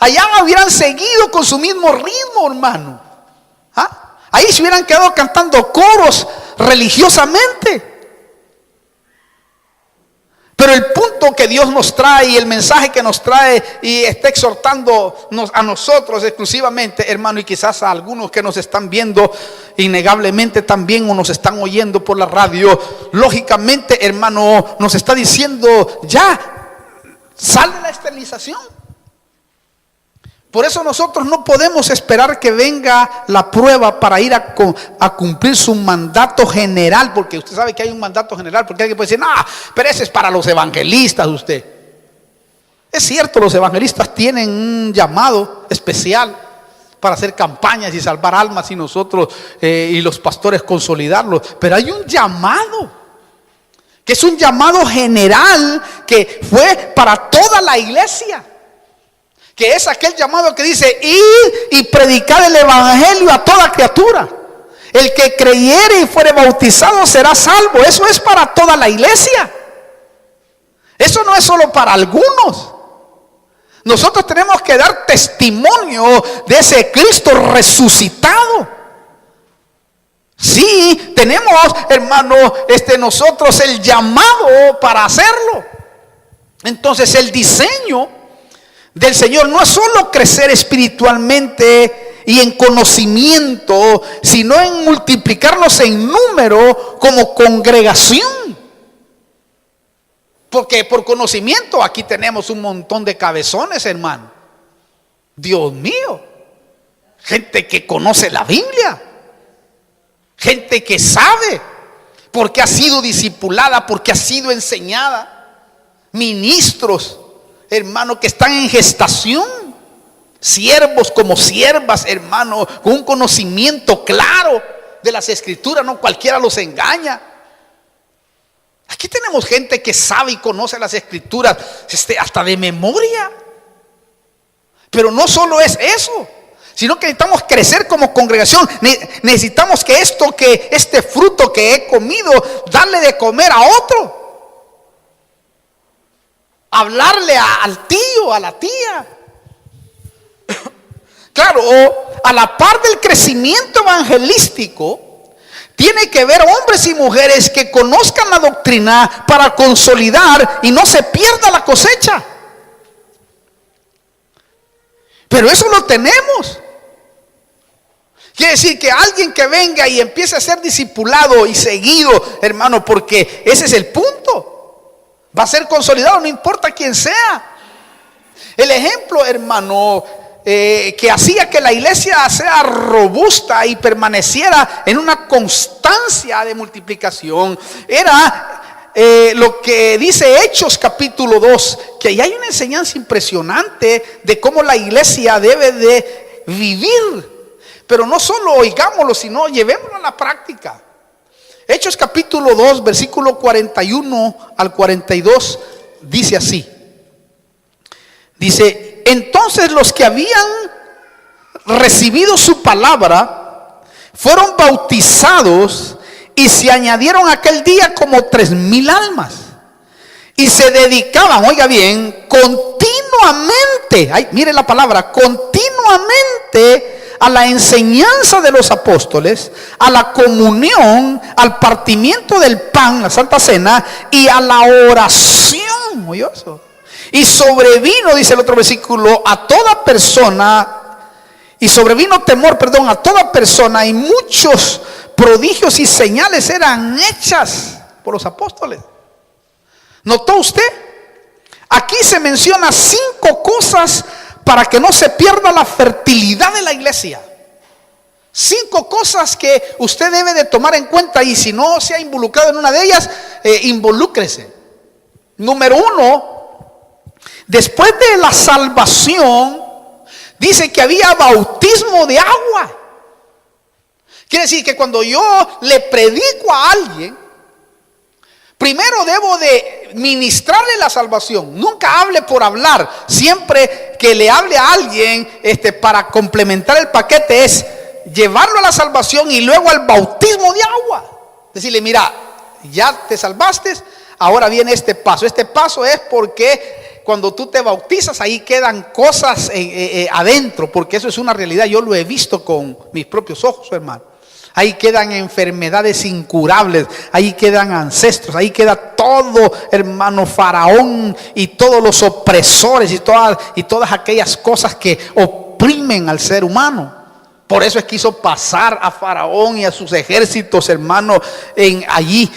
Allá hubieran seguido con su mismo ritmo, hermano. Ahí se hubieran quedado cantando coros religiosamente. Pero el punto que Dios nos trae y el mensaje que nos trae y está exhortándonos a nosotros exclusivamente, hermano, y quizás a algunos que nos están viendo innegablemente también o nos están oyendo por la radio, lógicamente, hermano, nos está diciendo: ya, sal de la esterilización. Por eso nosotros no podemos esperar que venga la prueba para ir a cumplir su mandato general, porque usted sabe que hay un mandato general, porque alguien puede decir: no, pero ese es para los evangelistas. Usted, es cierto, los evangelistas tienen un llamado especial para hacer campañas y salvar almas, y nosotros y los pastores consolidarlos, pero hay un llamado que es un llamado general que fue para toda la iglesia, que es aquel llamado que dice: id y predicar el evangelio a toda criatura. El que creyere y fuere bautizado será salvo. Eso es para toda la iglesia. Eso no es solo para algunos. Nosotros tenemos que dar testimonio de ese Cristo resucitado. Sí, tenemos, hermano, nosotros el llamado para hacerlo. Entonces el diseño del Señor no es solo crecer espiritualmente y en conocimiento, sino en multiplicarnos en número como congregación. Porque por conocimiento aquí tenemos un montón de cabezones, hermano. Dios mío, gente que conoce la Biblia, gente que sabe, porque ha sido discipulada, porque ha sido enseñada, ministros, hermano, que están en gestación, siervos como siervas, hermano, con un conocimiento claro de las escrituras. No cualquiera los engaña. Aquí tenemos gente que sabe y conoce las escrituras hasta de memoria. Pero no solo es eso, sino que necesitamos crecer como congregación. Necesitamos que este fruto que he comido, darle de comer a otro. Hablarle al tío, a la tía. Claro, a la par del crecimiento evangelístico, tiene que haber hombres y mujeres que conozcan la doctrina para consolidar y no se pierda la cosecha. Pero eso lo tenemos. Quiere decir que alguien que venga y empiece a ser discipulado y seguido, hermano, porque ese es el punto. Va a ser consolidado, no importa quién sea. El ejemplo, hermano, que hacía que la iglesia sea robusta y permaneciera en una constancia de multiplicación, era lo que dice Hechos capítulo 2, que ahí hay una enseñanza impresionante de cómo la iglesia debe de vivir. Pero no solo oigámoslo, sino llevémoslo a la práctica. Hechos capítulo 2, versículo 41 al 42, dice así. Dice: entonces los que habían recibido su palabra fueron bautizados, y se añadieron aquel día como 3,000 almas. Y se dedicaban, oiga bien, continuamente, mire la palabra, continuamente, a la enseñanza de los apóstoles, a la comunión, al partimiento del pan, la Santa Cena, y a la oración. ¿Oyó eso? Y sobrevino, dice el otro versículo, a toda persona, y sobrevino temor, a toda persona, y muchos prodigios y señales eran hechas por los apóstoles. ¿Notó usted? Aquí se menciona 5 cosas para que no se pierda la fertilidad de la iglesia. 5 cosas que usted debe de tomar en cuenta, y si no se ha involucrado en una de ellas, involúcrese. Número 1, después de la salvación, dice que había bautismo de agua. Quiere decir que cuando yo le predico a alguien, primero debo de ministrarle la salvación. Nunca hable por hablar. Siempre que le hable a alguien para complementar el paquete, es llevarlo a la salvación y luego al bautismo de agua. Decirle, mira, ya te salvaste, ahora viene este paso. Este paso es porque cuando tú te bautizas, ahí quedan cosas adentro, porque eso es una realidad. Yo lo he visto con mis propios ojos, hermano. Ahí quedan enfermedades incurables, ahí quedan ancestros, ahí queda todo, hermano, Faraón y todos los opresores y todas aquellas cosas que oprimen al ser humano. Por eso es que hizo pasar a Faraón y a sus ejércitos, hermano, allí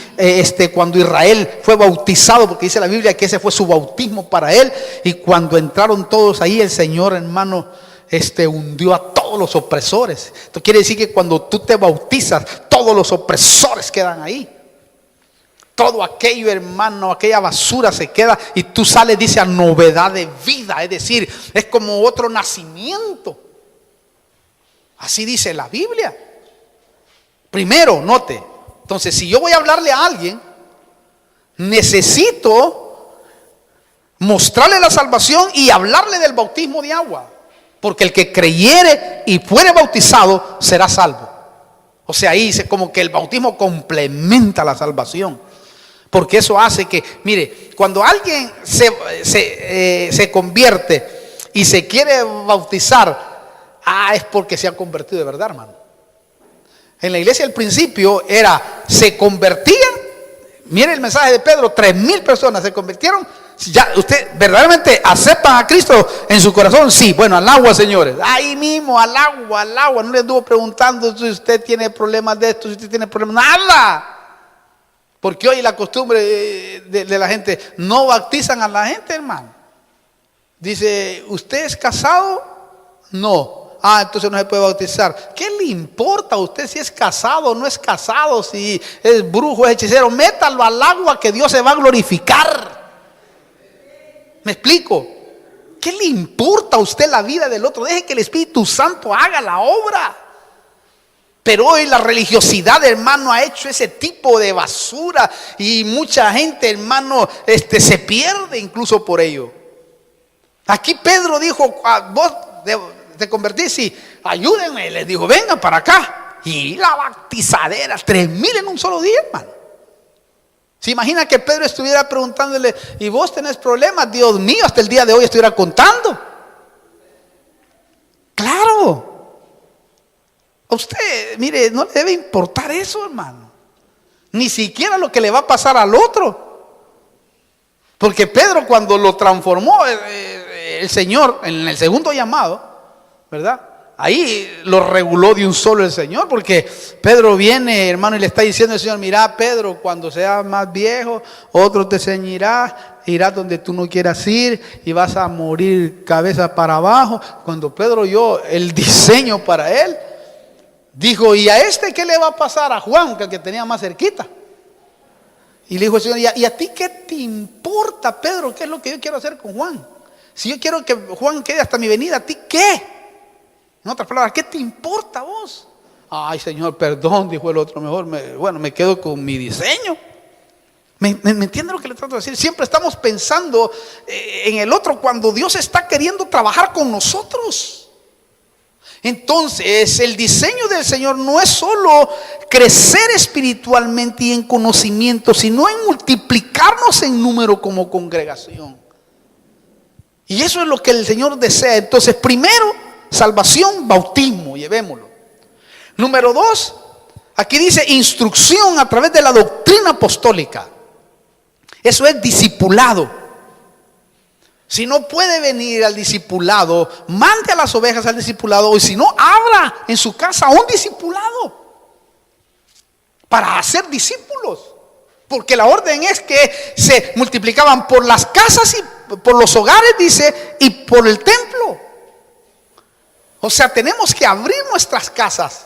cuando Israel fue bautizado, porque dice la Biblia que ese fue su bautismo para él. Y cuando entraron todos ahí, el Señor, hermano, hundió a todos los opresores. Esto quiere decir que cuando tú te bautizas, todos los opresores quedan ahí. Todo aquello, hermano, aquella basura se queda y tú sales, dice, a novedad de vida. Es decir, es como otro nacimiento. Así dice la Biblia. Primero, note. Entonces, si yo voy a hablarle a alguien, necesito mostrarle la salvación y hablarle del bautismo de agua. Porque el que creyere y fuere bautizado será salvo. O sea, ahí dice como que el bautismo complementa la salvación. Porque eso hace que, mire, cuando alguien se convierte y se quiere bautizar, es porque se ha convertido de verdad, hermano. En la iglesia al principio se convertían. Mire el mensaje de Pedro, 3,000 personas se convirtieron. Ya usted verdaderamente acepta a Cristo en su corazón. Sí, bueno, al agua, señores. Ahí mismo, al agua. No le estuvo preguntando si usted tiene problemas de esto, si usted tiene problemas, nada. Porque hoy la costumbre de la gente, no bautizan a la gente, hermano. Dice, ¿usted es casado? No. Entonces no se puede bautizar. ¿Qué le importa a usted si es casado o no es casado? Si es brujo, es hechicero, métalo al agua que Dios se va a glorificar. ¿Me explico? ¿Qué le importa a usted la vida del otro? Deje que el Espíritu Santo haga la obra. Pero hoy la religiosidad, hermano, ha hecho ese tipo de basura. Y mucha gente, hermano, se pierde incluso por ello. Aquí Pedro dijo, vos te convertís y ayúdenme. Les dijo, vengan para acá. Y la bautizadera, 3,000 en un solo día, hermano. ¿Se imagina que Pedro estuviera preguntándole, y vos tenés problemas? Dios mío, hasta el día de hoy estuviera contando. Claro. A usted, mire, no le debe importar eso, hermano. Ni siquiera lo que le va a pasar al otro. Porque Pedro, cuando lo transformó el Señor en el segundo llamado, ¿verdad? Ahí lo reguló de un solo el Señor, porque Pedro viene, hermano, y le está diciendo al Señor, mira, Pedro, cuando seas más viejo, otro te ceñirá, irás donde tú no quieras ir y vas a morir cabeza para abajo. Cuando Pedro oyó el diseño para él, dijo, ¿y a este qué le va a pasar? A Juan, que el que tenía más cerquita. Y le dijo el Señor, ¿y a ti qué te importa, Pedro? ¿Qué es lo que yo quiero hacer con Juan? Si yo quiero que Juan quede hasta mi venida, ¿a ti qué? En otras palabras, ¿qué te importa a vos? Ay, Señor, perdón, dijo el otro, mejor me quedo con mi diseño. ¿Me entiende lo que le trato de decir? Siempre estamos pensando en el otro cuando Dios está queriendo trabajar con nosotros. Entonces, el diseño del Señor no es solo crecer espiritualmente y en conocimiento, sino en multiplicarnos en número como congregación. Y eso es lo que el Señor desea. Entonces, primero, salvación, bautismo, llevémoslo. Número 2, aquí dice instrucción a través de la doctrina apostólica. Eso es discipulado. Si no puede venir al discipulado, mande a las ovejas al discipulado. Y si no, abra en su casa un discipulado para hacer discípulos. Porque la orden es que se multiplicaban por las casas y por los hogares, dice, y por el templo. O sea, tenemos que abrir nuestras casas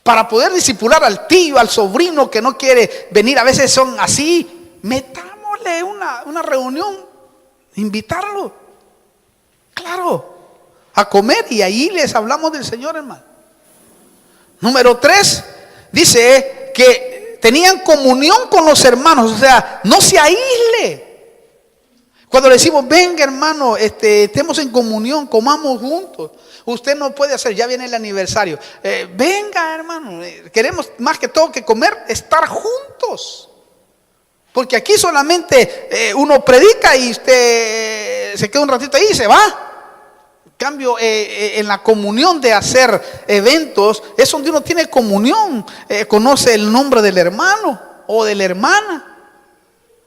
para poder discipular al tío, al sobrino que no quiere venir. A veces son así. Metámosle una reunión, invitarlo, claro, a comer, y ahí les hablamos del Señor, hermano. Número 3, dice que tenían comunión con los hermanos. O sea, no se aísle. Cuando le decimos, venga hermano, estemos en comunión, comamos juntos. Usted no puede hacer, ya viene el aniversario. Venga hermano, queremos más que todo que comer, estar juntos. Porque aquí solamente uno predica y usted se queda un ratito ahí y se va. En cambio, en la comunión de hacer eventos, es donde uno tiene comunión, conoce el nombre del hermano o de la hermana.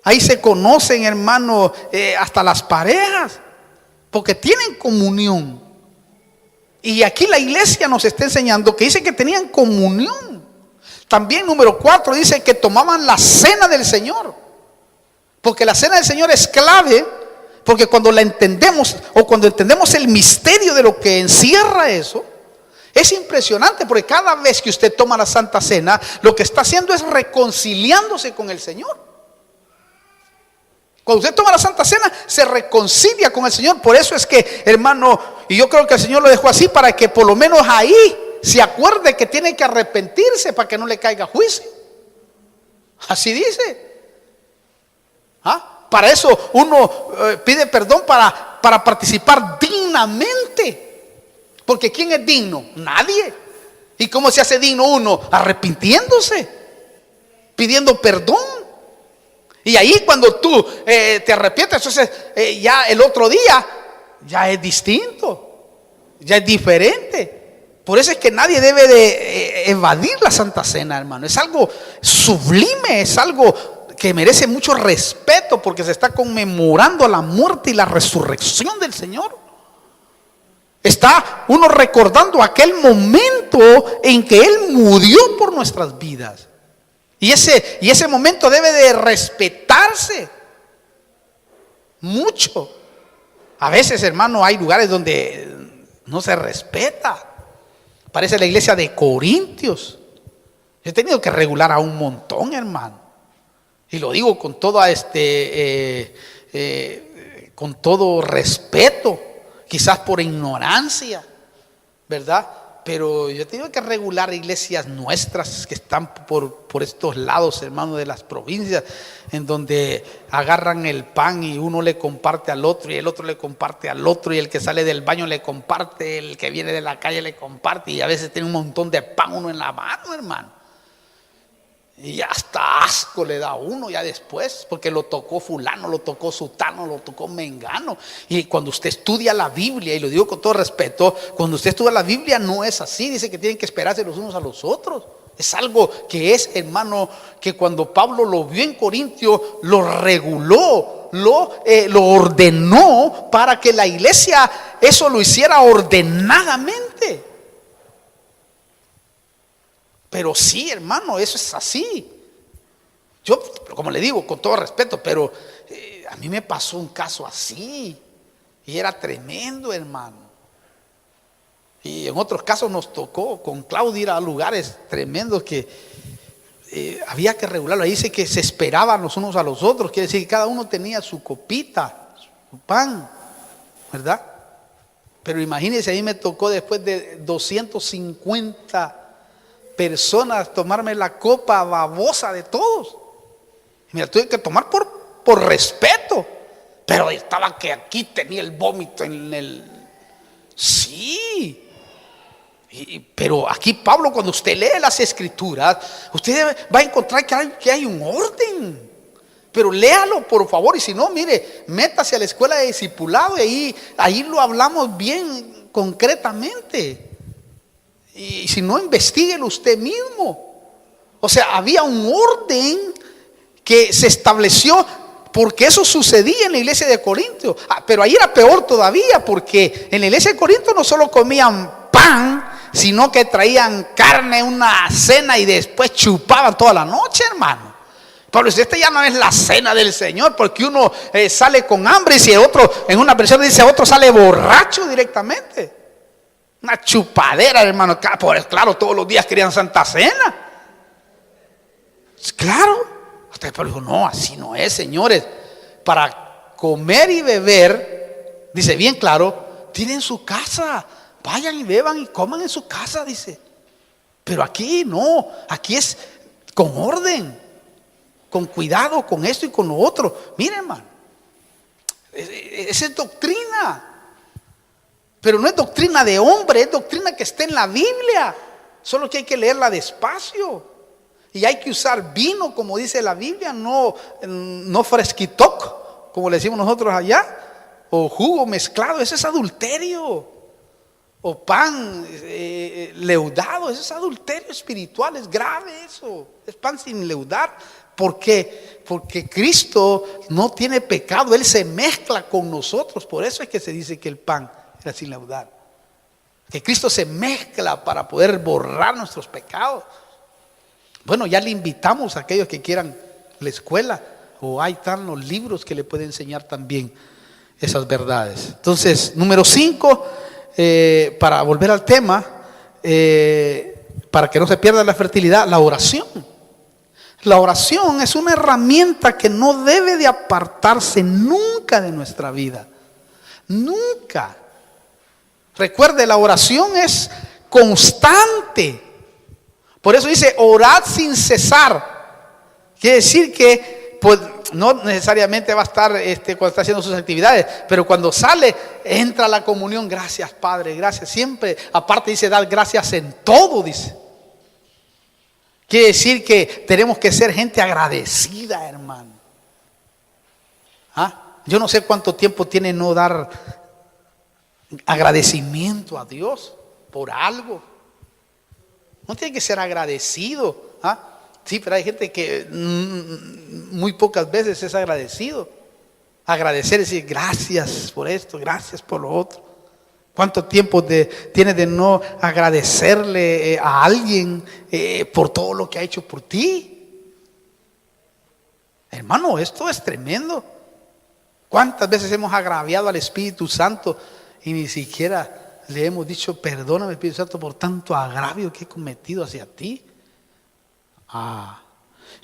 Ahí se conocen, hermano, hasta las parejas, porque tienen comunión. Y aquí la iglesia nos está enseñando que dice que tenían comunión. También número 4 dice que tomaban la cena del Señor. Porque la cena del Señor es clave, porque cuando la entendemos, o cuando entendemos el misterio de lo que encierra eso, es impresionante, porque cada vez que usted toma la Santa Cena, lo que está haciendo es reconciliándose con el Señor. Cuando usted toma la Santa Cena, se reconcilia con el Señor. Por eso es que, hermano, y yo creo que el Señor lo dejó así, para que por lo menos ahí se acuerde que tiene que arrepentirse para que no le caiga juicio. Así dice. Para eso uno pide perdón para participar dignamente. Porque ¿quién es digno? Nadie. ¿Y cómo se hace digno uno? Arrepintiéndose, pidiendo perdón. Y ahí cuando tú te arrepientes, entonces ya el otro día ya es distinto, ya es diferente. Por eso es que nadie debe de evadir la Santa Cena, hermano. Es algo sublime, es algo que merece mucho respeto, porque se está conmemorando la muerte y la resurrección del Señor. Está uno recordando aquel momento en que Él murió por nuestras vidas. Y ese momento debe de respetarse mucho. A veces, hermano, hay lugares donde no se respeta. Parece la iglesia de Corintios. He tenido que regular a un montón, hermano. Y lo digo con con todo respeto, quizás por ignorancia, ¿verdad? Pero yo he tenido que regular iglesias nuestras que están por estos lados, hermano, de las provincias, en donde agarran el pan y uno le comparte al otro y el otro le comparte al otro, y el que sale del baño le comparte, el que viene de la calle le comparte, y a veces tiene un montón de pan uno en la mano, hermano. Y hasta asco le da a uno ya después, porque lo tocó fulano, lo tocó sutano, lo tocó mengano. Y cuando usted estudia la Biblia, y lo digo con todo respeto, cuando usted estudia la Biblia no es así. Dice que tienen que esperarse los unos a los otros. Es algo que es, hermano, que cuando Pablo lo vio en Corintio, lo reguló, lo ordenó para que la iglesia eso lo hiciera ordenadamente. Pero sí, hermano, eso es así. Yo, como le digo, con todo respeto, pero a mí me pasó un caso así. Y era tremendo, hermano. Y en otros casos nos tocó con Claudia ir a lugares tremendos que había que regularlo. Ahí dice que se esperaban los unos a los otros. Quiere decir que cada uno tenía su copita, su pan, ¿verdad? Pero imagínense, ahí me tocó después de 250 personas tomarme la copa babosa de todos. Mira, tuve que tomar por respeto, pero estaba que aquí tenía el vómito en el... Sí, pero aquí Pablo, cuando usted lee las escrituras, usted va a encontrar que hay un orden. Pero léalo, por favor, y si no, mire, métase a la escuela de discipulado y ahí lo hablamos bien concretamente. Y si no, investíguelo usted mismo. O sea, había un orden que se estableció, porque eso sucedía en la iglesia de Corinto. Pero ahí era peor todavía, porque en la iglesia de Corinto no solo comían pan, sino que traían carne, una cena, y después chupaban toda la noche, hermano. Pablo dice, esta ya no es la cena del Señor, porque uno sale con hambre, y si otro, en una versión dice, otro sale borracho directamente. Una chupadera, hermano. Claro, todos los días querían Santa Cena. Claro. Hasta el Pablo dijo, no, así no es, señores. Para comer y beber, dice bien claro, tienen su casa. Vayan y beban y coman en su casa, dice. Pero aquí no, aquí es con orden, con cuidado, con esto y con lo otro. Miren, hermano, esa es doctrina. Pero no es doctrina de hombre, es doctrina que está en la Biblia. Solo que hay que leerla despacio. Y hay que usar vino, como dice la Biblia, no fresquitoc, como le decimos nosotros allá, o jugo mezclado, ese es adulterio. O pan leudado, ese es adulterio espiritual, es grave eso. Es pan sin leudar. ¿Por qué? Porque Cristo no tiene pecado, Él se mezcla con nosotros. Por eso es que se dice que el pan era sin leudar. Que Cristo se mezcla para poder borrar nuestros pecados. Bueno, ya le invitamos a aquellos que quieran la escuela, o ahí están los libros que le pueden enseñar también esas verdades. Entonces, número 5, para volver al tema, para que no se pierda la fertilidad, la oración. La oración es una herramienta que no debe de apartarse nunca de nuestra vida. Nunca. Recuerde, la oración es constante. Por eso dice, orad sin cesar. Quiere decir que pues, no necesariamente va a estar cuando está haciendo sus actividades, pero cuando sale, entra a la comunión. Gracias, Padre, gracias. Siempre, aparte dice, dar gracias en todo, dice. Quiere decir que tenemos que ser gente agradecida, hermano. Yo no sé cuánto tiempo tiene no dar agradecimiento a Dios por algo. No tiene que ser agradecido. Sí, pero hay gente que muy pocas veces es agradecido. Agradecer es decir, gracias por esto, gracias por lo otro. ¿Cuánto tiempo tienes de no agradecerle a alguien por todo lo que ha hecho por ti? Hermano, esto es tremendo. ¿Cuántas veces hemos agraviado al Espíritu Santo y ni siquiera le hemos dicho, perdóname, Espíritu Santo, por tanto agravio que he cometido hacia ti?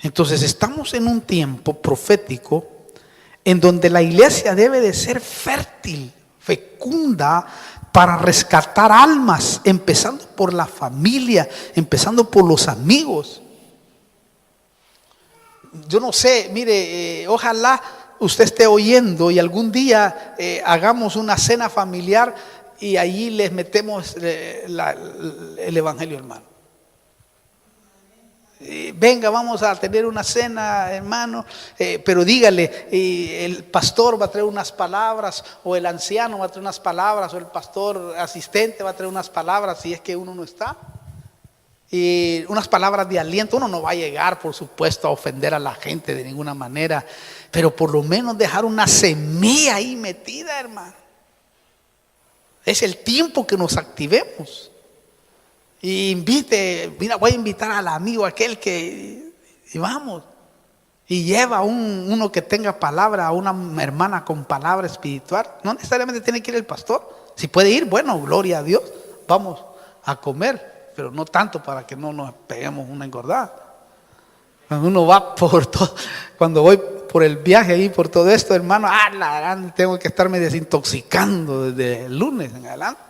Entonces estamos en un tiempo profético en donde la iglesia debe de ser fértil, fecunda, para rescatar almas, empezando por la familia, empezando por los amigos. Yo no sé, mire, ojalá usted esté oyendo y algún día hagamos una cena familiar y allí les metemos el evangelio, hermano. Venga, vamos a tener una cena, hermano, pero dígale, el pastor va a traer unas palabras, o el anciano va a traer unas palabras, o el pastor asistente va a traer unas palabras, si es que uno no está. Y unas palabras de aliento. Uno no va a llegar, por supuesto, a ofender a la gente de ninguna manera, pero por lo menos dejar una semilla ahí metida, hermano. Es el tiempo que nos activemos. Y invite, mira, voy a invitar al amigo aquel que, y vamos, y lleva uno que tenga palabra, a una hermana con palabra espiritual. No necesariamente tiene que ir el pastor. Si puede ir, bueno, gloria a Dios, vamos a comer, pero no tanto para que no nos peguemos una engordada. Cuando uno va por todo, cuando voy por el viaje ahí, por todo esto, hermano, tengo que estarme desintoxicando desde el lunes en adelante.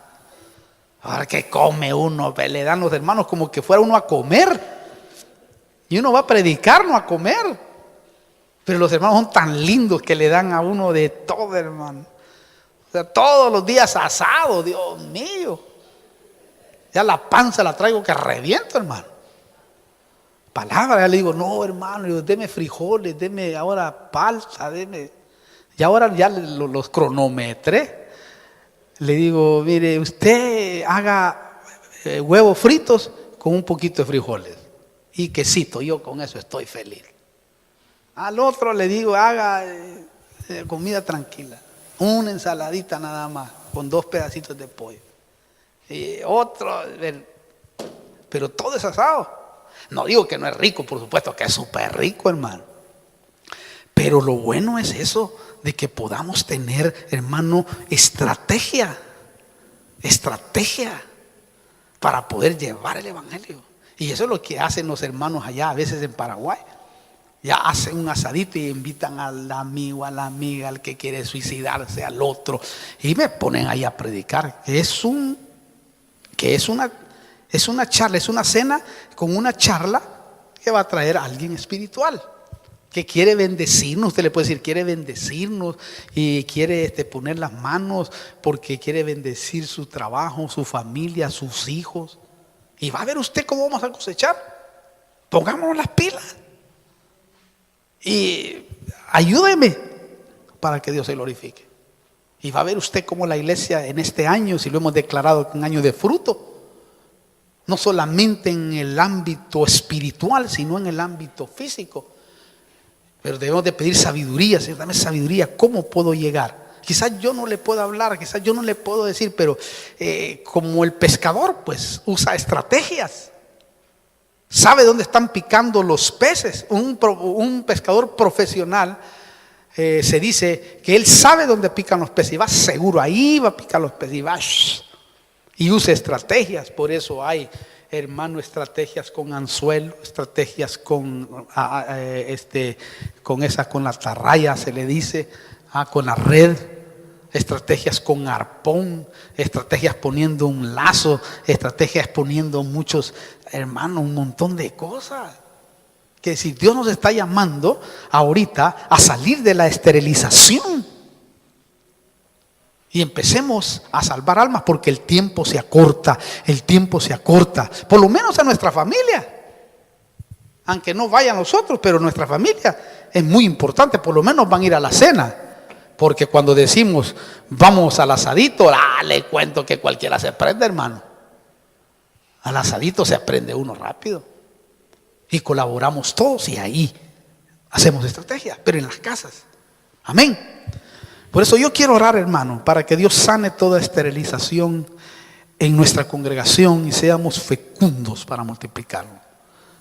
Ahora que come uno, le dan los hermanos como que fuera uno a comer. Y uno va a predicar, no a comer. Pero los hermanos son tan lindos que le dan a uno de todo, hermano. O sea, todos los días asado, Dios mío. Ya la panza la traigo que reviento, hermano. Palabra, ya le digo, no, hermano, deme frijoles, deme ahora palta, deme. Y ahora ya los cronometré. Le digo, mire, usted haga huevos fritos con un poquito de frijoles y quesito, yo con eso estoy feliz. Al otro le digo, haga comida tranquila, una ensaladita nada más, con 2 pedacitos de pollo. Y otro, pero todo es asado. No digo que no es rico, por supuesto que es súper rico, hermano. Pero lo bueno es eso, de que podamos tener, hermano, estrategia. para poder llevar el evangelio. Y eso es lo que hacen los hermanos allá, a veces en Paraguay. Ya hacen un asadito y invitan al amigo, a la amiga, al que quiere suicidarse, al otro, y me ponen ahí a predicar, que es una charla, es una cena con una charla que va a traer a alguien espiritual, que quiere bendecirnos. Usted le puede decir, quiere bendecirnos y quiere poner las manos porque quiere bendecir su trabajo, su familia, sus hijos. Y va a ver usted cómo vamos a cosechar. Pongámonos las pilas y ayúdeme para que Dios se glorifique. Y va a ver usted cómo la iglesia en este año, si lo hemos declarado un año de fruto, no solamente en el ámbito espiritual, sino en el ámbito físico. Pero debemos de pedir sabiduría. Señor, dame sabiduría. ¿Cómo puedo llegar? Quizás yo no le puedo hablar, quizás yo no le puedo decir, pero como el pescador, pues usa estrategias. Sabe dónde están picando los peces. Un pescador profesional se dice que él sabe dónde pican los peces y va seguro, ahí va a picar los peces y va y usa estrategias. Por eso hay, hermano, estrategias con anzuelo, estrategias con la atarraya, se le dice, con la red, estrategias con arpón, estrategias poniendo un lazo, estrategias poniendo muchos, hermano, un montón de cosas. Que si Dios nos está llamando ahorita a salir de la esterilización y empecemos a salvar almas, porque el tiempo se acorta, por lo menos a nuestra familia. Aunque no vayan nosotros, pero nuestra familia es muy importante, por lo menos van a ir a la cena. Porque cuando decimos vamos al asadito, le cuento que cualquiera se prende, hermano. Al asadito se aprende uno rápido. Y colaboramos todos y ahí hacemos estrategias, pero en las casas. Amén. Por eso yo quiero orar, hermano, para que Dios sane toda esterilización en nuestra congregación y seamos fecundos para multiplicarlo.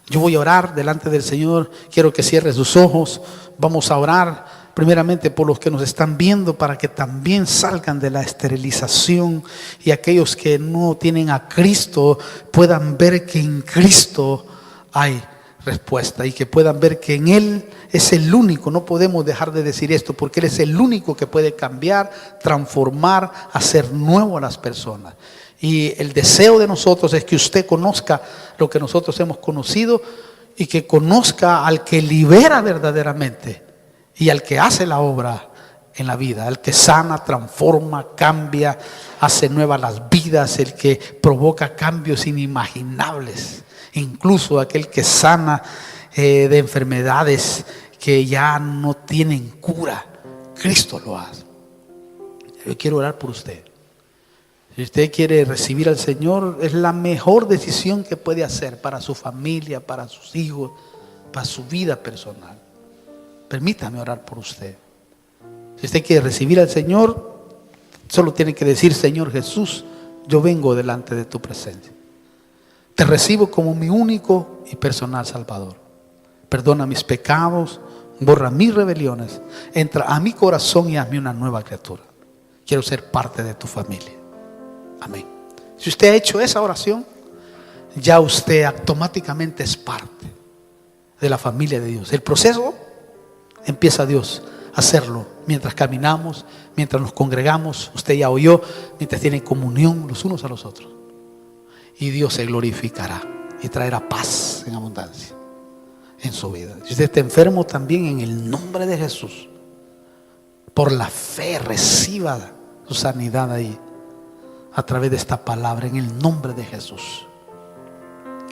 Yo voy a orar delante del Señor. Quiero que cierre sus ojos. Vamos a orar primeramente por los que nos están viendo, para que también salgan de la esterilización, y aquellos que no tienen a Cristo puedan ver que en Cristo hay respuesta y que puedan ver que en Él es el único. No podemos dejar de decir esto, porque Él es el único que puede cambiar, transformar, hacer nuevo a las personas. Y el deseo de nosotros es que usted conozca lo que nosotros hemos conocido y que conozca al que libera verdaderamente y al que hace la obra en la vida, al que sana, transforma, cambia, hace nuevas las vidas, el que provoca cambios inimaginables, incluso aquel que sana de enfermedades que ya no tienen cura. Cristo lo hace. Yo quiero orar por usted. Si usted quiere recibir al Señor, es la mejor decisión que puede hacer para su familia, para sus hijos, para su vida personal. Permítame orar por usted. Si usted quiere recibir al Señor, solo tiene que decir: Señor Jesús, yo vengo delante de tu presencia. Te recibo como mi único y personal Salvador. Perdona mis pecados, borra mis rebeliones, entra a mi corazón y hazme una nueva criatura. Quiero ser parte de tu familia. Amén. Si usted ha hecho esa oración, ya usted automáticamente es parte de la familia de Dios. El proceso empieza Dios a hacerlo mientras caminamos, mientras nos congregamos. Usted ya oyó, mientras tienen comunión los unos a los otros. Y Dios se glorificará y traerá paz en abundancia en su vida. Si usted está enfermo, también en el nombre de Jesús, por la fe, reciba su sanidad ahí a través de esta palabra, en el nombre de Jesús.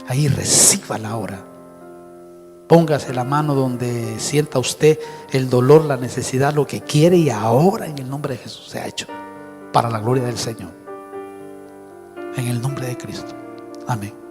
Ahí recíbala ahora. Póngase la mano donde sienta usted el dolor, la necesidad, lo que quiere, y ahora en el nombre de Jesús se ha hecho para la gloria del Señor. En el nombre de Cristo. Amén.